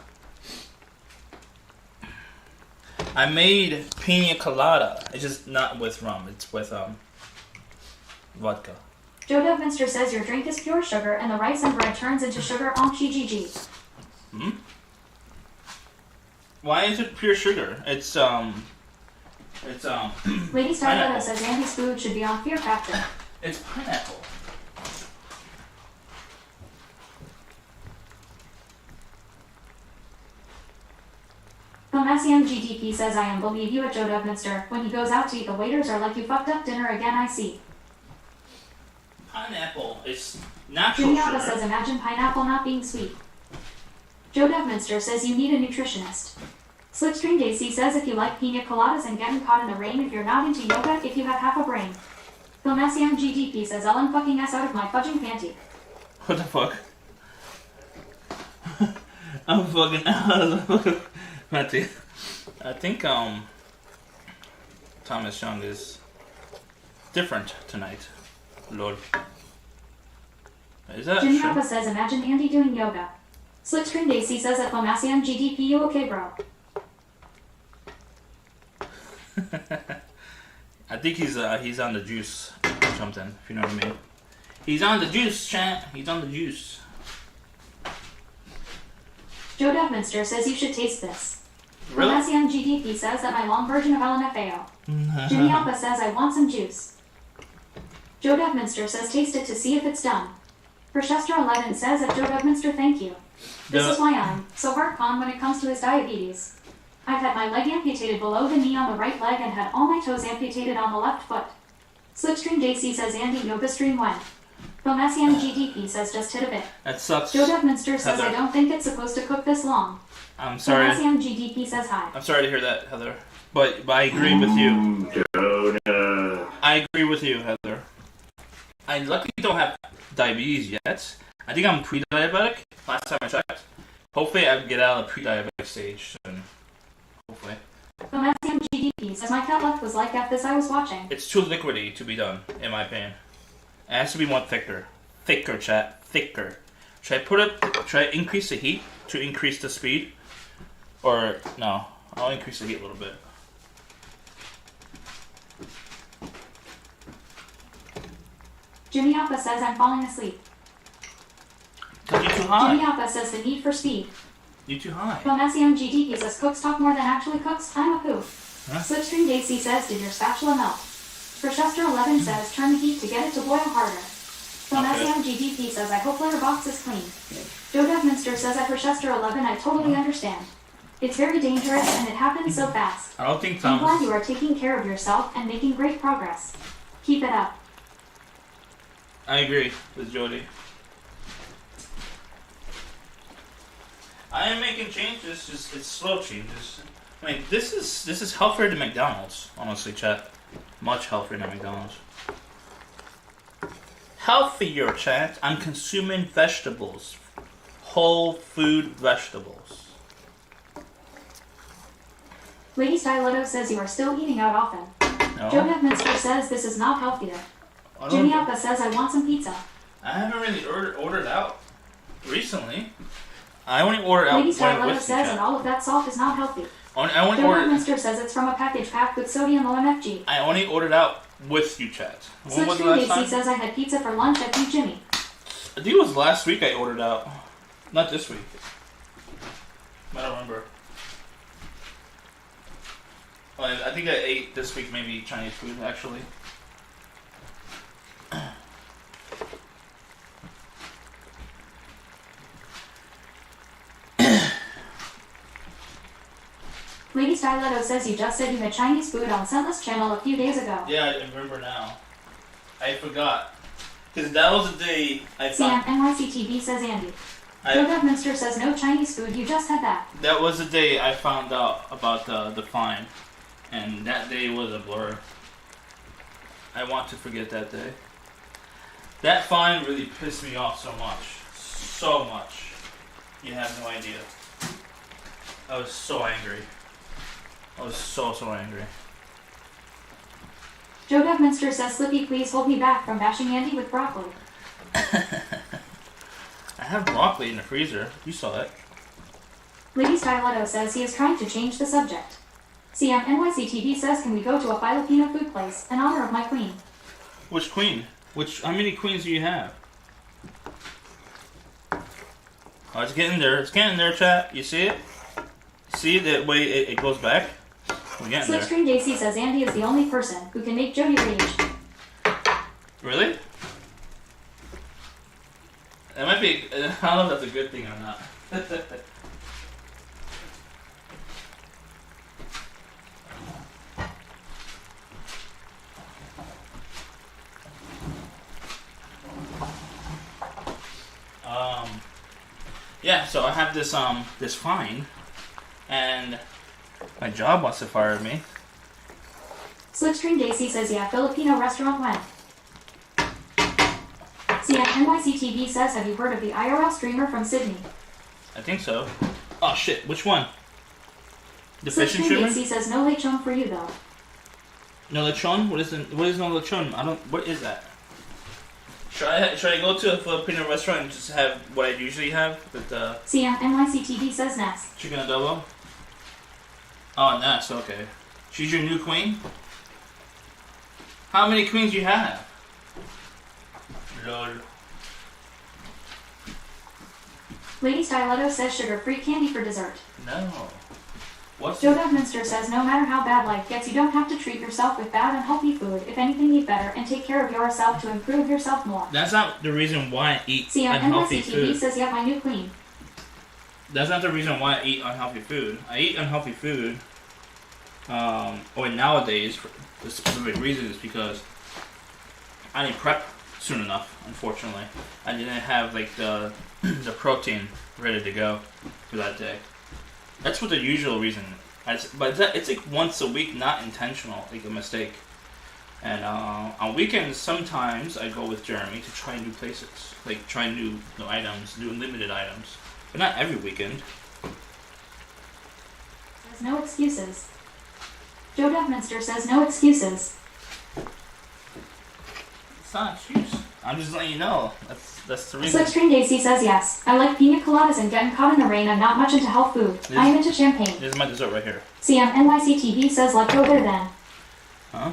I made pina colada. It's just not with rum. It's with vodka. Joe Dugminster says your drink is pure sugar and the rice and bread turns into sugar on GGG. Hmm? Why is it pure sugar? It's Lady Starletto pineapple. says Andy's food should be on Fear Factor. It's pineapple. Filmaciam GDP says I am believe you at Joe Dugminster. When he goes out to eat, the waiters are like you fucked up dinner again I see. Pineapple. It's natural Jimmy Alpha sugar. says imagine pineapple not being sweet. Joe Dugminster says you need a nutritionist. Slipstream JC says if you like pina coladas and getting caught in the rain, if you're not into yoga, if you have half a brain. Filmaciam GDP says Ellen fucking ass out of my fudging panty. What the fuck? I'm fucking out of the fucking panty. I think Thomas Young is different tonight. Lord. Is that Jimmy true? Alpha says imagine Andy doing yoga. Slipstream JC says at Filmaciam GDP you okay bro? I think he's on the juice or something, if you know what I mean. He's on the juice, chat. He's on the juice. Joe Dugminster says you should taste this. Really? Filmaciam GDP says that my long version of LMFAO. Jimmy Alpha says I want some juice. Joe Dugminster says taste it to see if it's done. Rochester 11 says at Joe Dugminster thank you. This is why I'm so hardcore when it comes to his diabetes. I've had my leg amputated below the knee on the right leg and had all my toes amputated on the left foot. Slipstream JC says Andy yoga stream when. Filmaciam GDP says just hit a bit. That sucks. Joe Dugminster says Heather. I don't think it's supposed to cook this long. I'm sorry. Filmaciam GDP says hi. I'm sorry to hear that, Heather. But I agree with you. I agree with you, Heather. I luckily don't have diabetes yet. I think I'm pre-diabetic. Last time I checked. Hopefully I can get out of the pre-diabetic stage soon. Hopefully. Filmaciam GDP says my cat left was like at this I was watching. It's too liquidy to be done, in my opinion. It has to be more thicker. Thicker, chat. Thicker. Should I increase the heat to increase the speed? Or, no. I'll increase the heat a little bit. Jimmy Alpha says I'm falling asleep. Cause you're too high. Jimmy Alpha says the need for speed. You're too high. Filmaciam GDP says cooks talk more than actually cooks. I'm a poo. Huh? Slipstream JC says did your spatula melt? Rochester 11 says turn the heat to get it to boil harder. Filmasium GDP says, I hope Letterbox is clean. Joe Devminster says, at Rochester 11, I totally understand. It's very dangerous and it happens so fast. I don't think I'm glad you Thomas. are taking care of yourself and making great progress. Keep it up. I agree with Jody. I am making changes, just it's slow changes. I mean, this is healthier than McDonald's, honestly, chat. Much healthier than McDonald's. Healthier, chat. I'm consuming vegetables. Whole food vegetables. Lady Styletto says you are still eating out often. No. Joe Devminster says this is not healthier. Jimmy Appa says I want some pizza. I haven't really ordered out recently. I only ordered out Lady one Styletto whiskey, says chat. and all of that salt is not healthy. I only Joe ordered. Devminster says it's from a package packed with sodium OMFG. I only ordered out with you, chat. When was the Slipstream last Daisy time? says I had pizza for lunch at you, Jimmy. I think it was last week I ordered out. Not this week. I don't remember. Well, I think I ate this week maybe Chinese food, actually. Lady Styletto says you just said you had Chinese food on Scentless Channel a few days ago. Yeah, I remember now. I forgot. Because that was the day I Sam found... NYCTV says Andy. Joe Devminster says no Chinese food, you just had that. That was the day I found out about the fine. And that day was a blur. I want to forget that day. That fine really pissed me off so much. So much. You have no idea. I was so angry. I was so angry. Joe Devminster says Slippy, please hold me back from bashing Andy with broccoli. I have broccoli in the freezer. You saw that. Lady Styletto says he is trying to change the subject. CM NYCTV says can we go to a Filipino food place in honor of my queen. Which queen? How many queens do you have? Oh, it's getting there. It's getting there, chat. You see it? See that way it goes back? We're getting there. Slipstream Daisy says Andy is the only person who can make Jody rage. Really? That might be... I don't know if that's a good thing or not. Yeah, so I have this fine, and my job wants to fire me. Slipstream Daisy says yeah, Filipino restaurant when? CM NYCTV says have you heard of the IRL streamer from Sydney? I think so. Oh shit, which one? The fishing Slipstream streamer? Daisy says no lechon for you though. No lechon? What is no lechon? What is that? Should I go to a Filipino restaurant and just have what I usually have with the CM NYCTV says Ness. chicken adobo? Oh, Ness, okay. She's your new queen? How many queens do you have? Lol. Lady Styletto says sugar-free candy for dessert. No. What's Joe Devminster says no matter how bad life gets, you don't have to treat yourself with bad unhealthy food. If anything, eat better and take care of yourself to improve yourself more. That's not the reason why I eat CM unhealthy NYCTV food. says yeah, my new queen. That's not the reason why I eat unhealthy food. I eat unhealthy food. Nowadays, for the specific reason is because I didn't prep soon enough. Unfortunately, I didn't have like the protein ready to go for that day. That's what the usual reason. But it's like once a week, not intentional, like a mistake. And on weekends, sometimes I go with Jeremy to try new places, like try new items, new limited items. But not every weekend. Says no excuses. Joe Devminster says no excuses. It's not an excuse. I'm just letting you know. That's the reason. Slipstream Daisy says yes. I like pina coladas and getting caught in the rain. I'm not much into health food. I am into champagne. This is my dessert right here. CM NYCTV says let's go there then. Huh?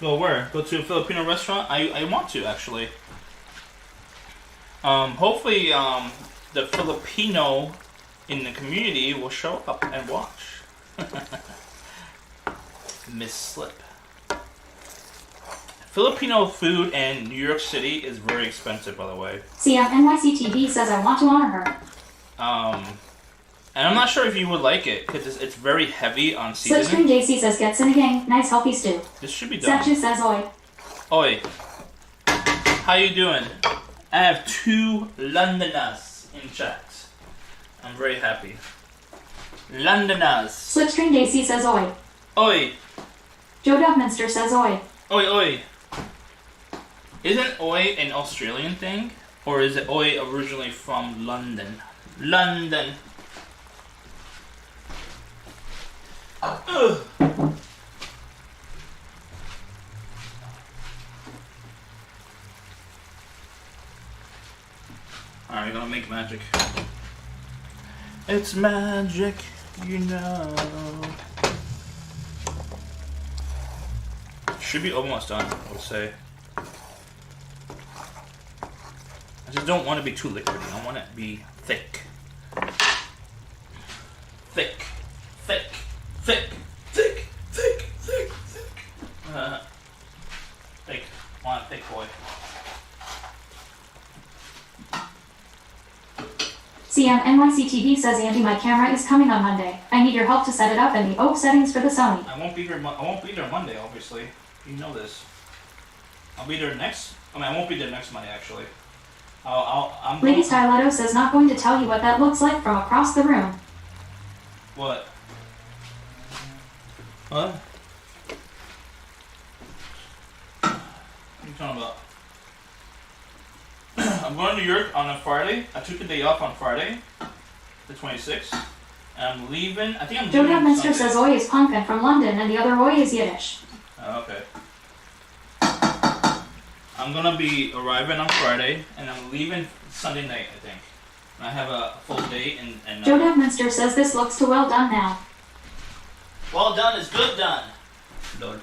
Go where? Go to a Filipino restaurant? I want to, actually. Hopefully, the Filipino in the community will show up and watch. Miss Slip. Filipino food in New York City is very expensive, by the way. NYCTV says I want to honor her. And I'm not sure if you would like it because it's very heavy on seasoning. Slipstream JC says get gang. Nice healthy stew. This should be done. Satchu says oi. Oi. How you doing? I have 2 Londoners in chat. I'm very happy. Londoners. Slipstream JC says oi. Oi. Joe Duffminster says oi. Oi, oi. Isn't oi an Australian thing? Or is it oi originally from London? London. Ugh. Alright, we're gonna make magic. It's magic, you know. Should be almost done, I would say. I just don't want to be too liquidy. I want it to be thick. Thick. Thick. Thick. Thick. Thick. Thick. Thick. Thick. I want a thick boy. NYCTV says Andy, my camera is coming on Monday. I need your help to set it up and the OP settings for the Sony. I won't be there Monday, obviously. You know this. I'll be there next. I won't be there next Monday, actually. Lady Styletto says not going to tell you what that looks like from across the room. What? What? What are you talking about? I'm going to New York on a Friday. I took the day off on Friday, the 26th. And I'm leaving. I think I'm Joe leaving Minster Sunday. says oi is punk and from London and the other oi is Yiddish. Oh, okay. I'm gonna be arriving on Friday and I'm leaving Sunday night, I think. And I have a full day and Joe Minster says this looks too well done now. Well done is good done. Lord.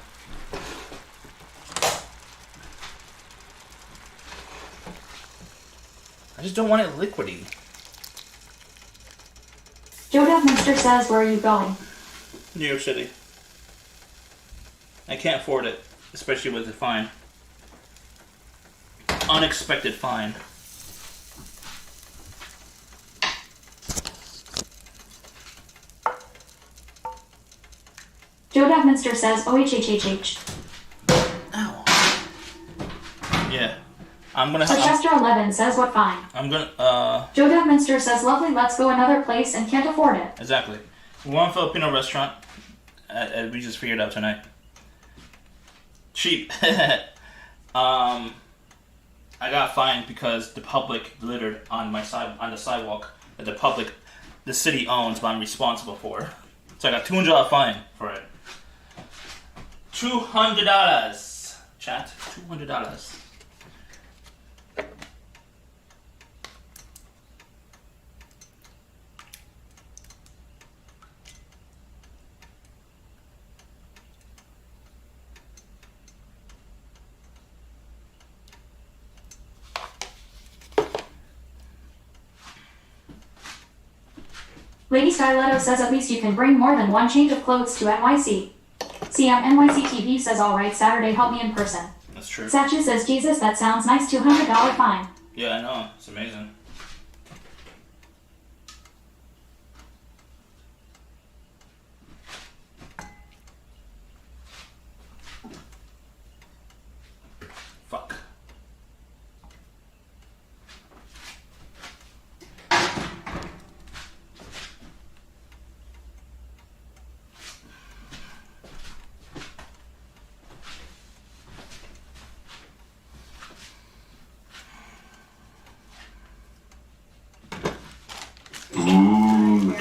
I just don't want it liquidy. Joe Minster says where are you going? New York City. I can't afford it, especially with the fine. Unexpected fine. Joe Minster says OHHHH. Ow. Yeah. I'm gonna Chester 11 says what fine. I'm gonna Joe Minster says lovely, let's go another place and can't afford it. Exactly. One Filipino restaurant. We just figured out tonight. Cheap. I got fined because the public littered on the sidewalk that the city owns, but I'm responsible for. So I got $200 fine for it. $200. Chat. $200. Lady Styletto says at least you can bring more than one change of clothes to NYC. NYCTV says alright, Saturday help me in person. That's true. Satchu says Jesus, that sounds nice, $200 fine. Yeah, I know. It's amazing. Fuck.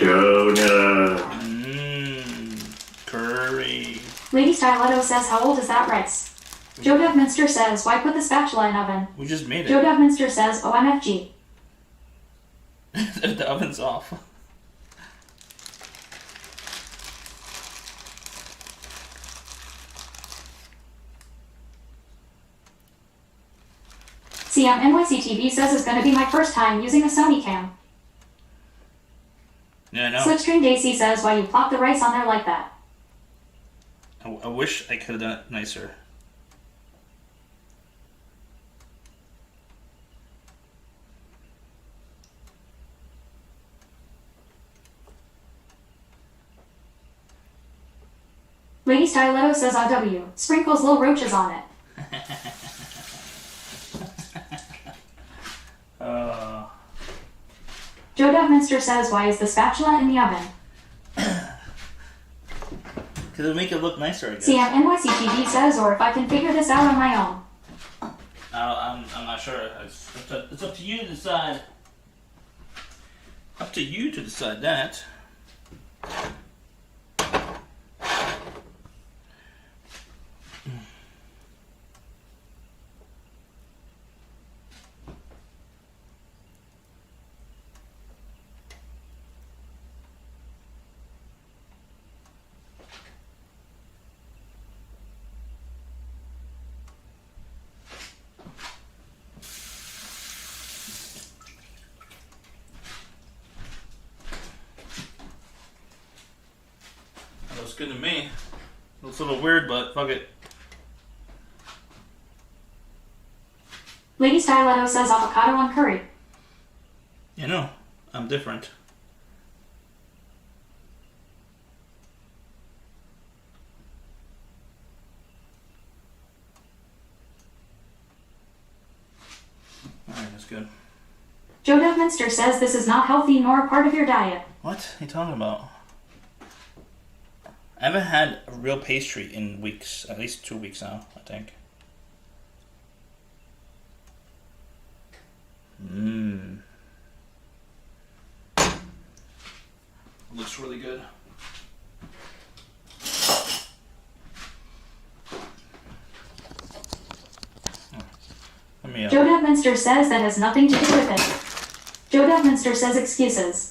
Donut. Curry. Lady Styletto says how old is that rice? Joe Minster says why put the spatula in oven? We just made it. Joe Minster says OMFG. The oven's off. NYCTV says it's gonna be my first time using a Sony cam. Yeah, I know. Slipstream JC says why you plop the rice on there like that. I wish I could have done it nicer. Lady Styletto says RW. Sprinkles little roaches on it. Joe Dubminster says, why is the spatula in the oven? Because it'll make it look nicer, I guess. CMNYCTV says, or if I can figure this out on my own. I'm not sure. It's up to you to decide. Up to you to decide that. Looks good to me. Looks a little weird, but fuck it. Lady Styletto says avocado on curry. You know, I'm different. Alright, that's good. Joe Dubminster says this is not healthy nor a part of your diet. What are you talking about? I haven't had a real pastry in weeks. At least 2 weeks now, I think. Looks really good. Let me Joe Dubminster says that has nothing to do with it. Joe Dubminster says excuses.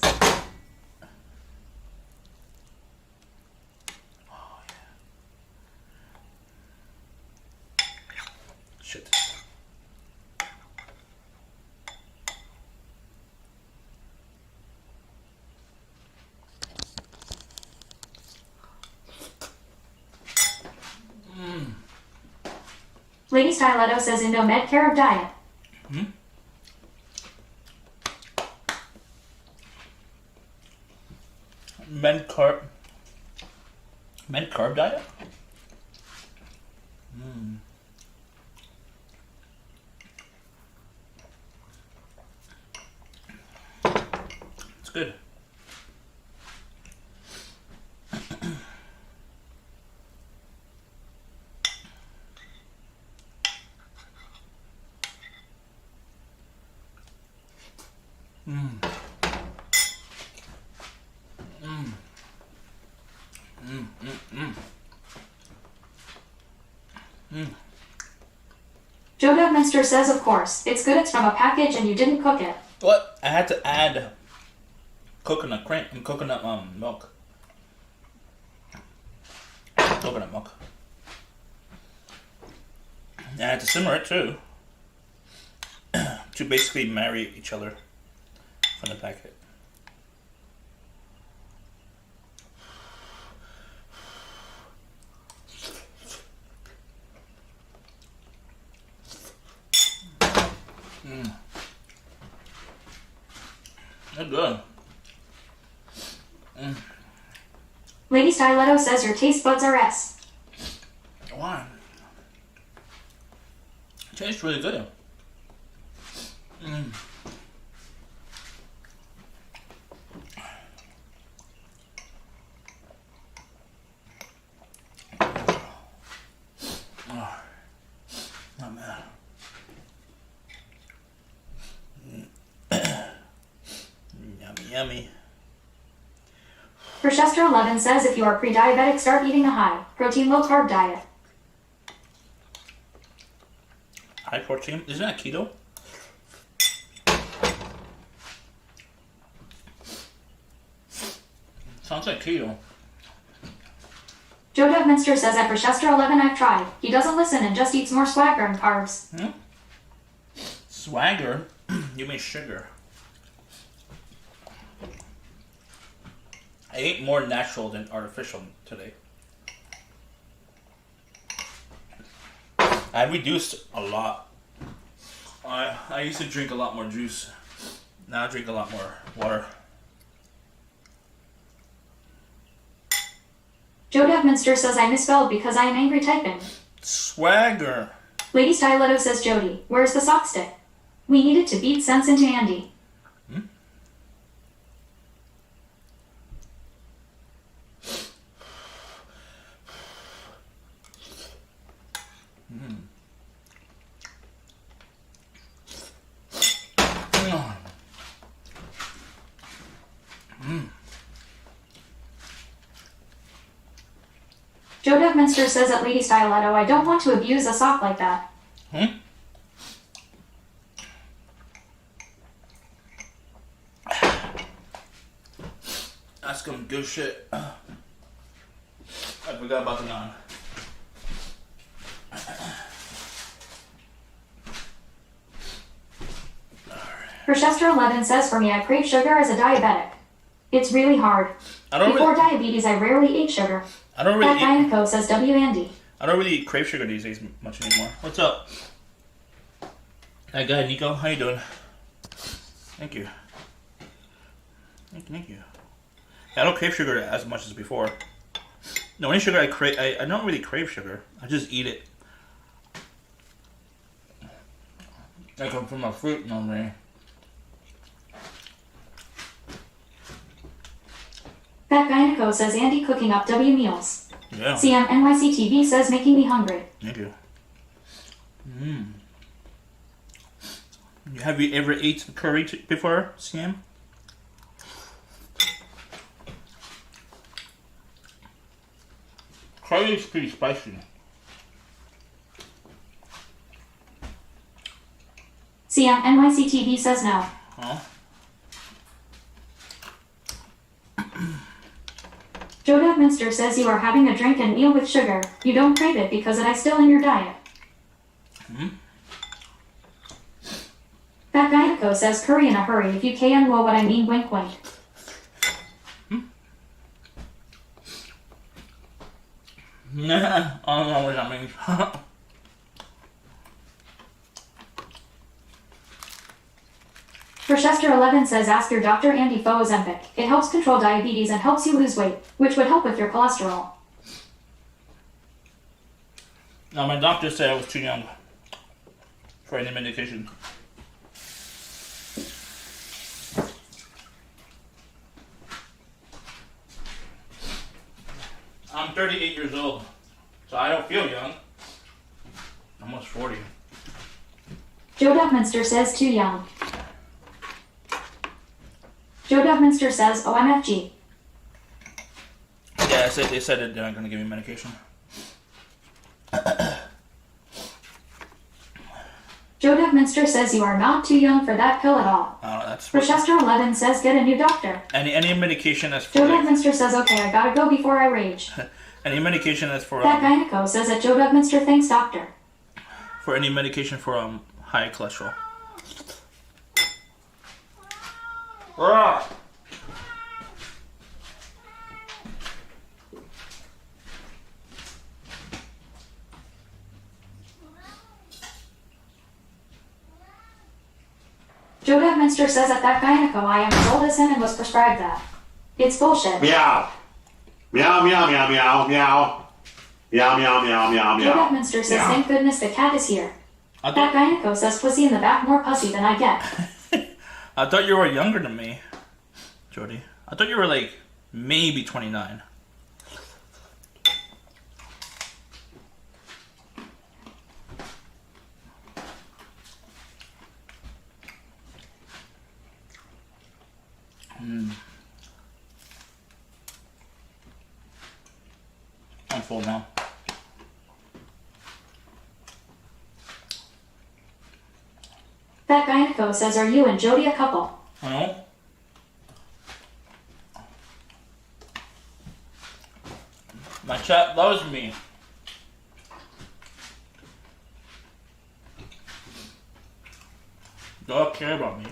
Shit. Lady Styletto says Indo Med care of diet. Med carb diet? It's good. Joe Dubminster says, of course, it's good it's from a package and you didn't cook it. What? I had to add coconut cream and coconut milk. Coconut milk. And I had to simmer it too. To basically marry each other from the packet. They're good. Lady Styletto says your taste buds are S. Why? It tastes really good. Oh man. Yummy, yummy. Rochester 11 says if you are pre-diabetic, start eating a high protein, low carb diet. High protein? Isn't that keto? Sounds like keto. Joe Dubminster says at Rochester 11 I've tried. He doesn't listen and just eats more swagger and carbs. Swagger? You mean sugar. I ate more natural than artificial today. I reduced a lot. I used to drink a lot more juice. Now I drink a lot more water. Joe Devminster says I misspelled because I am angry typing. Swagger. Lady Styletto says Jody, where's the sock stick? We needed to beat sense into Andy. Hmm? Mm. Mm. Joe Devminster says at Lady Styletto, I don't want to abuse a sock like that. Hmm? That's some good shit. I forgot about the naan. Chester11 says for me I crave sugar as a diabetic. It's really hard. Before diabetes I rarely ate sugar. I don't really That Gyneco says W. Andy. I don't really crave sugar these days much anymore. What's up? That guy Nico, how you doing? Thank you. Thank you. I don't crave sugar as much as before. The only sugar I crave, I don't really crave sugar. I just eat it. I come from a fruit normally. That Gyneco says Andy cooking up W meals. Yeah. CM NYC TV says making me hungry. Thank you. Have you ever ate curry before, CM? Curry is pretty spicy. CM NYC TV says no. Huh? Joe Devminster says you are having a drink and meal with sugar. You don't crave it because it is still in your diet. That Gyneco says curry in a hurry if you can know what I mean, wink wink. Nah, I don't know what that means. Chester11 says ask your doctor Andy for Ozempic. It helps control diabetes and helps you lose weight, which would help with your cholesterol. Now my doctor said I was too young for any medication. I'm 38 years old, so I don't feel young. I'm almost 40. Joe Devminster says too young. Joe Devminster says OMFG. Yeah, they said that they're not going to give me medication. Joe Devminster says you are not too young for that pill at all. Oh, that's Chester11 says get a new doctor. any medication that's for Joe Devminster says okay, I gotta go before I rage. any medication that's for That Gyneco says that Joe Devminster thanks doctor. for any medication for high cholesterol. Joe Devminster says that Gyneco I am as old as him and was prescribed that. It's bullshit. Meow. Meow, meow, meow, meow, meow. Meow, meow, meow, meow, Joe meow. Devminster says thank goodness the cat is here. I That thought, Gyneco says pussy in the back more pussy than I get. I thought you were younger than me, Jody. I thought you were like maybe 29. I'm full now. That Gyneco says are you and Jody a couple? I know. My chat loves me. They all care about me.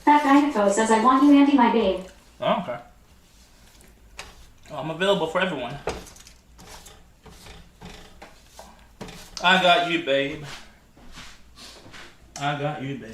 That Gyneco says I want you Andy my babe. Oh, okay. Well, I'm available for everyone. I got you, babe. I got you, babe.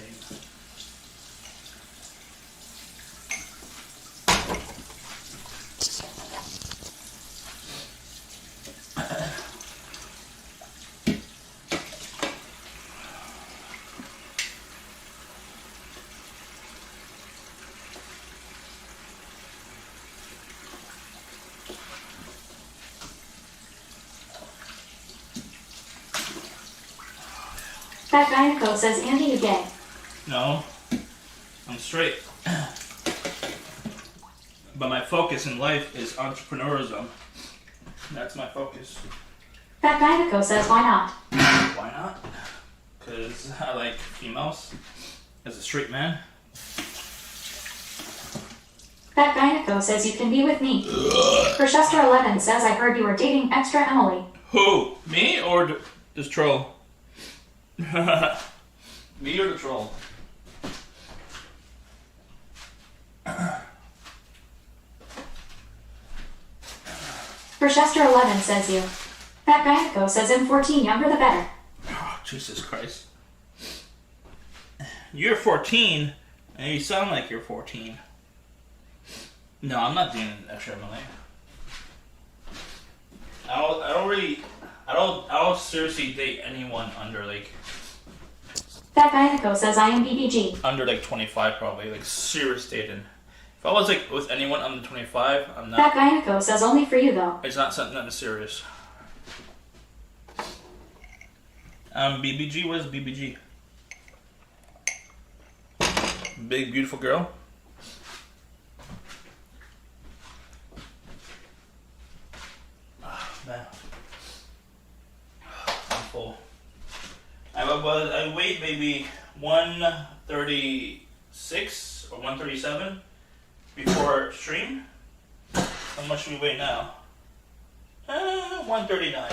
That gyneco says, Andy, you gay. No, I'm straight. But my focus in life is entrepreneurism. That's my focus. That gyneco says, why not? Why not? Because I like females as a straight man. That gyneco says you can be with me. Chester11 says, I heard you were dating extra Emily. Who? Me or this troll? Me or the troll? Chester11 says you. That gyneco says M14, younger the better. Oh, Jesus Christ. You're 14 and you sound like you're 14. No, I'm not dating extra Emily. I don't seriously date anyone under like That gyneco says I am BBG. under like 25 probably, like serious dating. If I was like with anyone under 25, I'm not. That gyneco says only for you though. It's not something that is serious. BBG, what is BBG? Big beautiful girl. Oh, man. I'm full. I weighed maybe 136 or 137 before stream. How much do we weigh now? 139.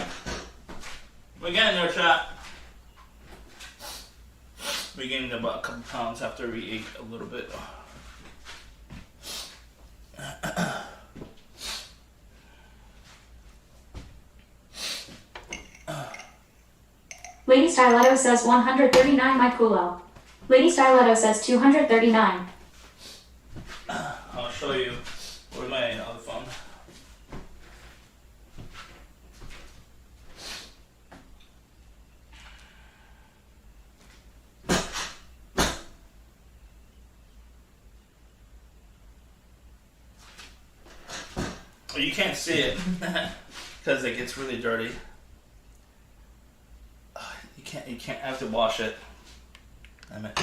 We're getting there, chat. We gained about a couple pounds after we ate a little bit. Lady Styletto says 139 my culo. Lady Styletto says 239. I'll show you. Where's my other phone? Well, you can't see it because it gets really dirty. You can't have to wash it. Damn it.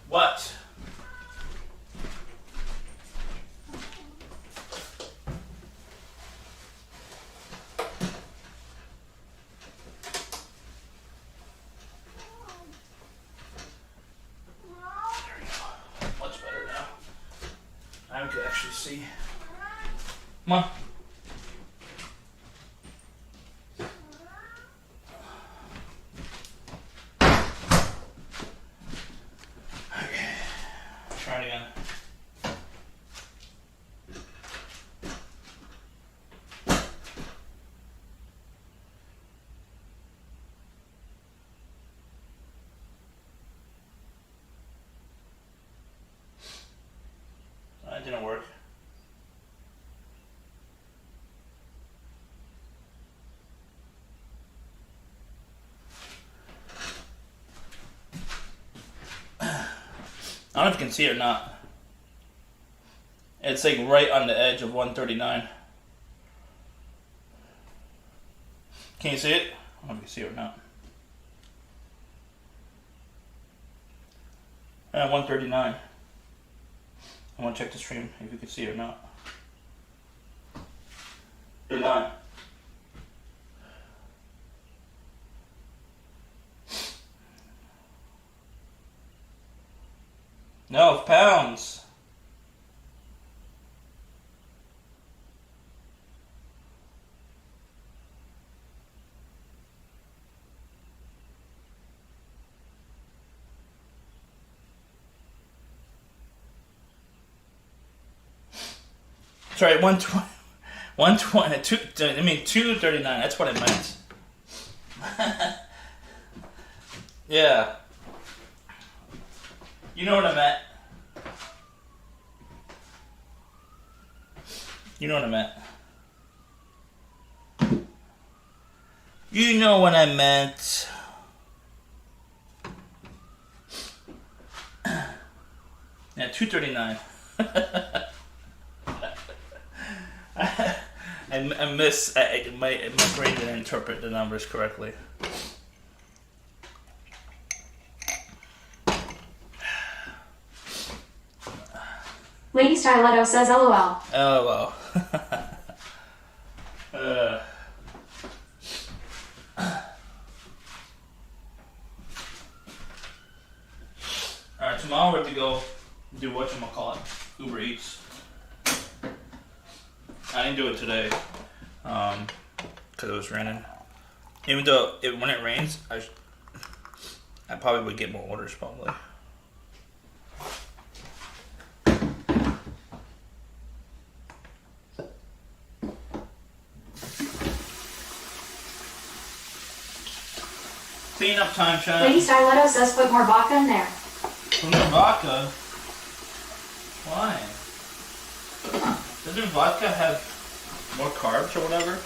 What? Much better now. I could actually see. Come on. Okay. Try it again. That didn't work. I don't know if you can see it or not. It's like right on the edge of 139. Can you see it? I don't know if you can see it or not. 139. I want to check the stream if you can see it or not. 39. No, pounds. Sorry, 120. 120. 239. That's what I meant. Yeah. You know what I meant. You know what I meant. You know what I meant. Yeah, 239. My brain didn't interpret the numbers correctly. Lady Styletto says LOL. LOL. Alright, tomorrow we have to go do whatchamacallit, Uber Eats. I didn't do it today, because it was raining. Even though when it rains, I probably would get more orders, probably. Clean up time, Chad. Lady Styletto says put more vodka in there. Put more vodka? Why? Doesn't vodka have more carbs or whatever?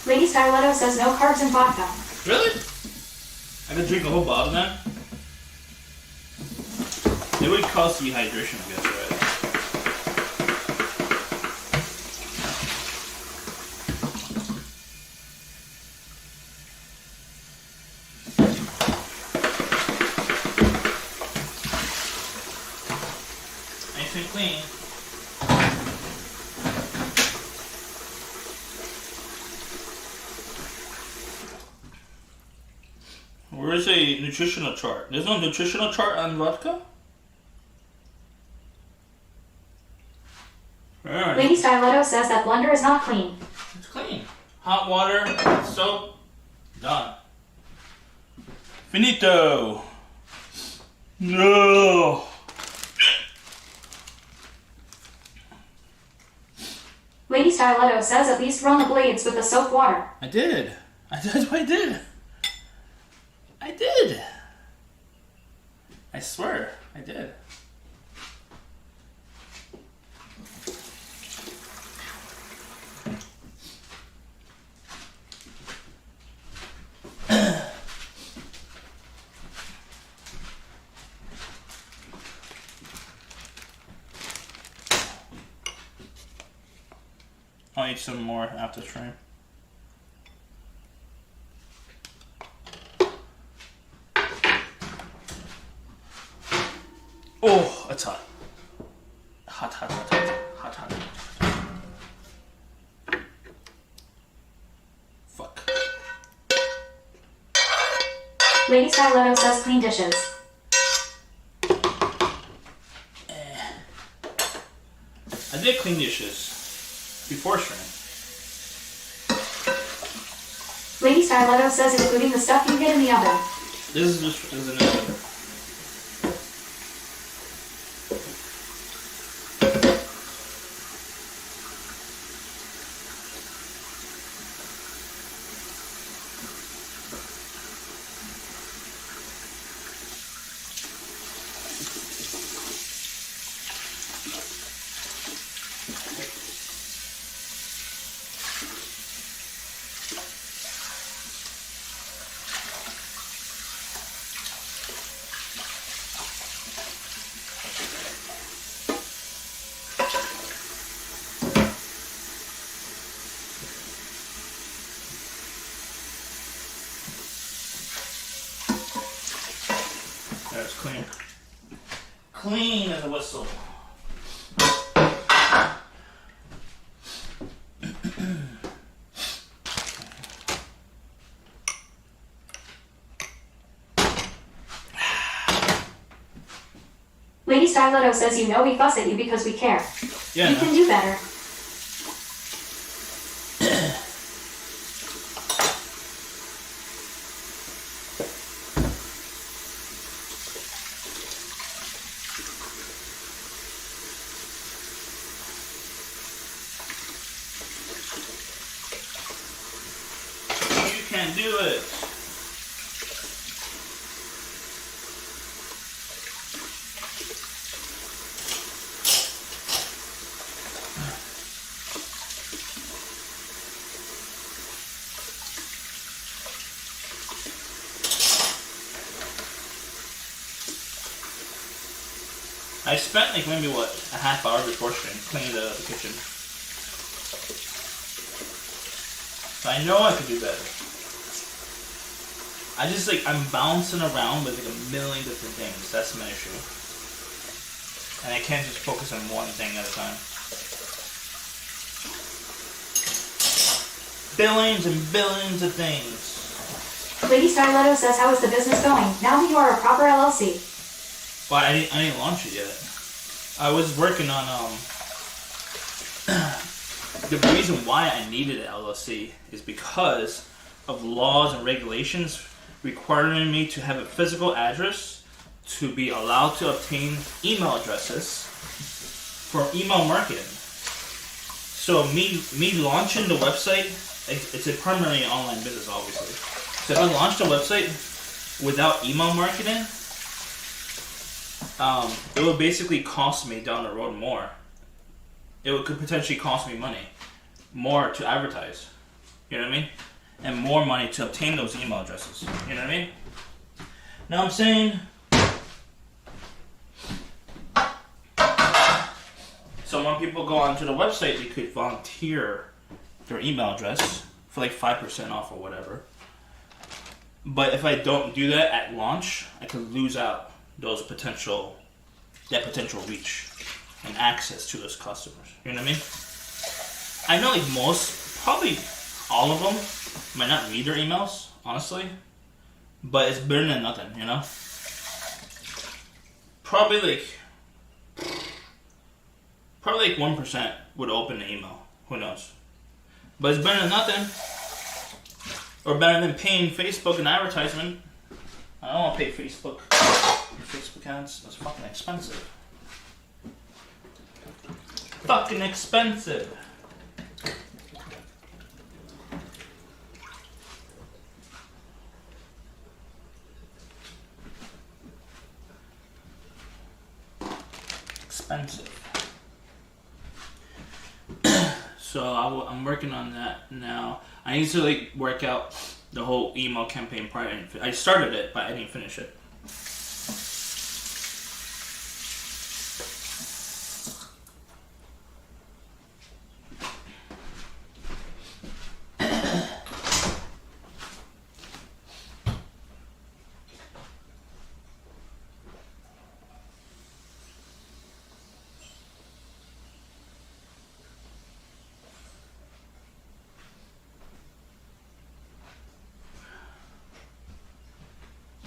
Lady Styletto says no carbs in vodka. Really? I could drink a whole bottle then? It would cause dehydration, I guess, right? Nice and clean. Where is a nutritional chart? There's no nutritional chart on vodka? Alright. Lady Styletto says that blender is not clean. It's clean. Hot water, soap, done. Finito. No. Lady Styletto says at least run the blades with the soap water. I did. That's what I did. I did. I swear, I did. I'll eat some more after stream. Oh, it's hot. Hot, hot, hot, hot, hot, hot, hot. Fuck. Lady Styletto says clean dishes. I did clean dishes before stream. Lady Styletto says including the stuff you get in the oven. This is another. That's clean. Clean as a whistle. Lady Styletto says you know we fuss at you because we care. Yeah. You can do better. can't do it. I spent like maybe what, a half hour before stream cleaning the kitchen. So I know I could do better. I just like, I'm bouncing around with like a million different things. That's my issue. And I can't just focus on one thing at a time. Billions and billions of things. Lady Styletto says, how is the business going now that you are a proper LLC? Well, I didn't launch it yet. I was working on the reason why I needed an LLC is because of laws and regulations requiring me to have a physical address to be allowed to obtain email addresses for email marketing. So me launching the website, it's a primarily online business, obviously. So if I launched a website without email marketing, it would basically cost me down the road more. Could potentially cost me money, more to advertise. You know what I mean? And more money to obtain those email addresses. You know what I mean? Now I'm saying, so when people go onto the website, they could volunteer their email address for like 5% off or whatever. But if I don't do that at launch, I could lose out that potential reach and access to those customers. You know what I mean? I know like probably all of them might not read their emails, honestly, but it's better than nothing, you know? Probably like 1% would open the email. Who knows? But it's better than nothing. Or better than paying Facebook an advertisement. I don't want to pay Facebook ads. That's fucking expensive. Fucking expensive. Expensive. So I'm working on that now. I need to like work out the whole email campaign part. I started it, but I didn't finish it.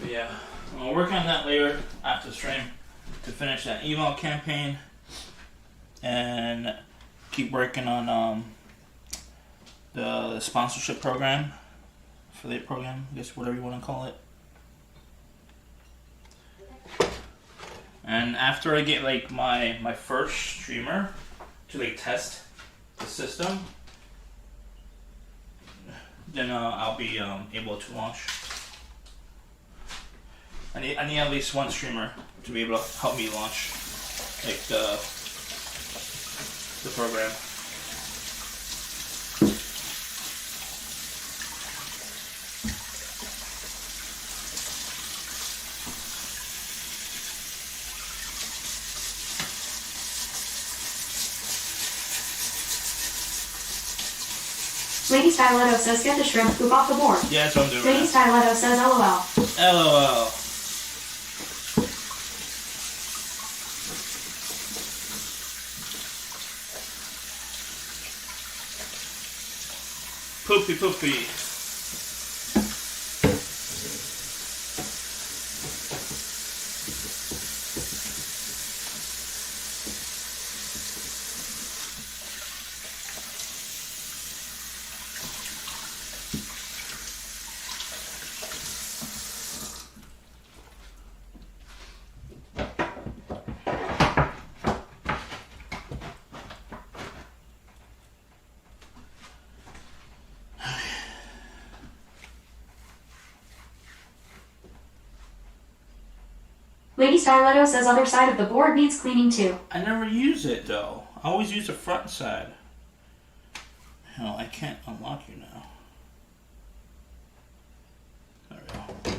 Yeah, I'll work on that later after stream to finish that email campaign and keep working on the sponsorship program, affiliate program, I guess whatever you want to call it. And after I get like my first streamer to like test the system, then I'll be able to launch. I need at least one streamer to be able to help me launch like the program. Lady Styletto says, get the shrimp poop off the board. Yeah, that's what I'm doing. Lady Styletto says, LOL. LOL. Poopy poopy. Lady Styletto says other side of the board needs cleaning too. I never use it though. I always use the front side. Hell, I can't unlock you now. There we go.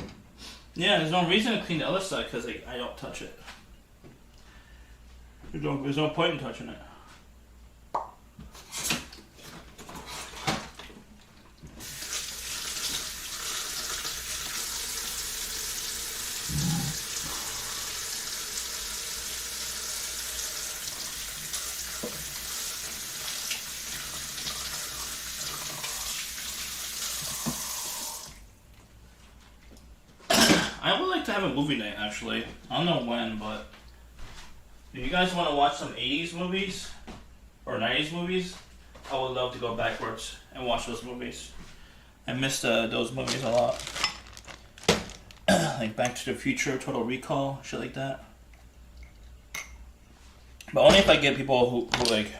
Yeah, there's no reason to clean the other side because I don't touch it. There's no point in touching it. I would like to have a movie night actually. I don't know when, but if you guys want to watch some 80s movies or 90s movies, I would love to go backwards and watch those movies. I missed those movies a lot. Like Back to the Future, Total Recall, shit like that. But only if I get people who like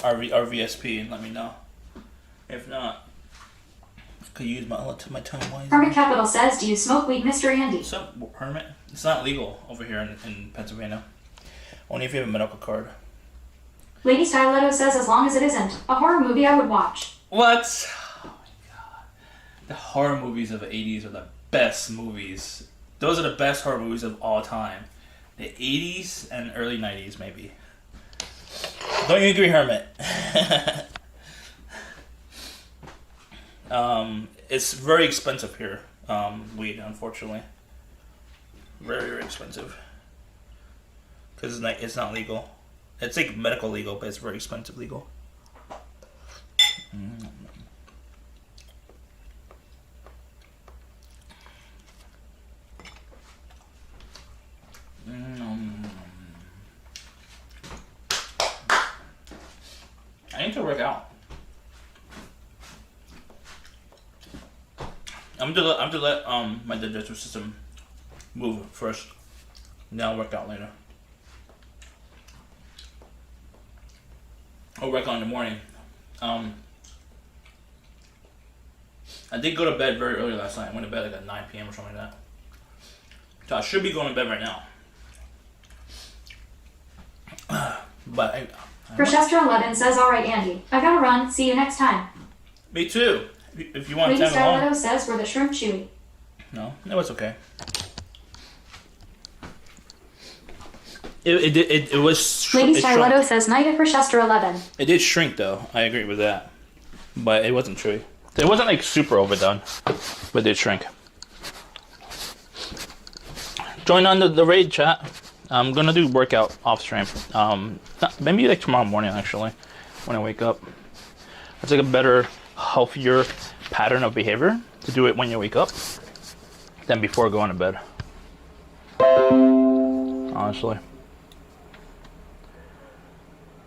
are VSP and let me know. If not, I could use my time wisely. Hermit Capital says, do you smoke weed, Mr. Andy? What's up, Hermit? It's not legal over here in Pennsylvania. Only if you have a medical card. Lady Styletto says, as long as it isn't a horror movie, I would watch. What? Oh my god. The horror movies of the 80s are the best movies. Those are the best horror movies of all time. The 80s and early 90s, maybe. Don't you agree, Hermit? It's very expensive here, weed, unfortunately. Very, very expensive. Because it's not legal. It's like medical legal, but it's very expensive legal. I need to work out. I'm gonna let my digestive system move first. Then I'll work out later. I'll work out in the morning. I did go to bed very early last night. I went to bed like at 9 p.m. or something like that. So I should be going to bed right now. But Rochester 11 says, alright Andy, I gotta run, see you next time. Me too. If you want Lady to tag along. Styletto says, were the shrimp chewy? No, it was okay. It was Lady it Styletto shrunk. says, night at Rochester 11. It did shrink though, I agree with that. But it wasn't chewy. It wasn't like super overdone, but it did shrink. Join on the raid chat. I'm gonna do workout off stream. Maybe like tomorrow morning actually, when I wake up. It's like a better, healthier pattern of behavior to do it when you wake up than before going to bed. Honestly.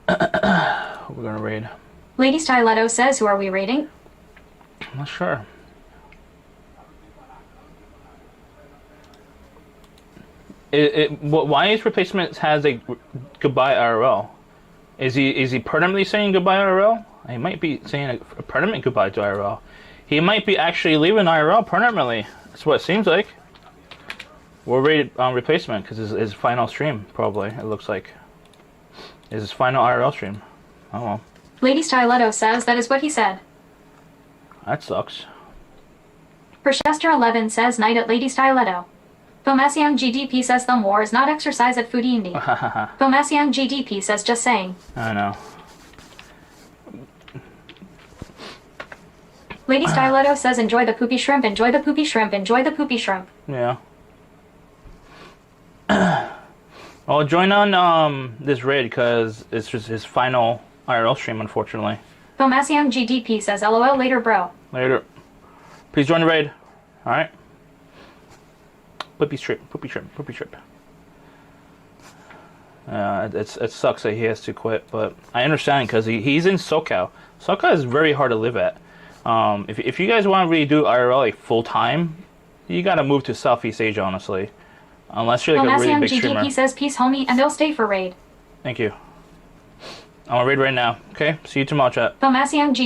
We're gonna raid. Lady Styletto says, who are we raiding? I'm not sure. Why is replacement has a goodbye IRL? Is he permanently saying goodbye IRL? He might be saying a permanent goodbye to IRL. He might be actually leaving IRL permanently. That's what it seems like. We're rated on replacement because his final stream probably, it looks like, is his final IRL stream. Oh well. Lady Styletto says, that is what he said. That sucks. Rochester 11 says, night at Lady Styletto. Pomasiang GDP says the war is not exercise at Foodindi. Pomasiang GDP says, just saying. I know. Lady Styletto says, enjoy the poopy shrimp, enjoy the poopy shrimp, enjoy the poopy shrimp. Yeah. Well, join on this raid because it's just his final IRL stream, unfortunately. Pomasiang GDP says, LOL later, bro. Later. Please join the raid. Alright? Poopy shrimp, poopy shrimp, poopy shrimp. It sucks that he has to quit, but I understand because he's in SoCal. SoCal is very hard to live at. If you guys want to really do IRL like full time, you gotta move to Southeast Asia, honestly. Unless you're like a really big streamer. GDP says, peace homie, and they'll stay for raid. Thank you. I'm gonna raid right now. Okay, see you tomorrow, chat. Pomasiang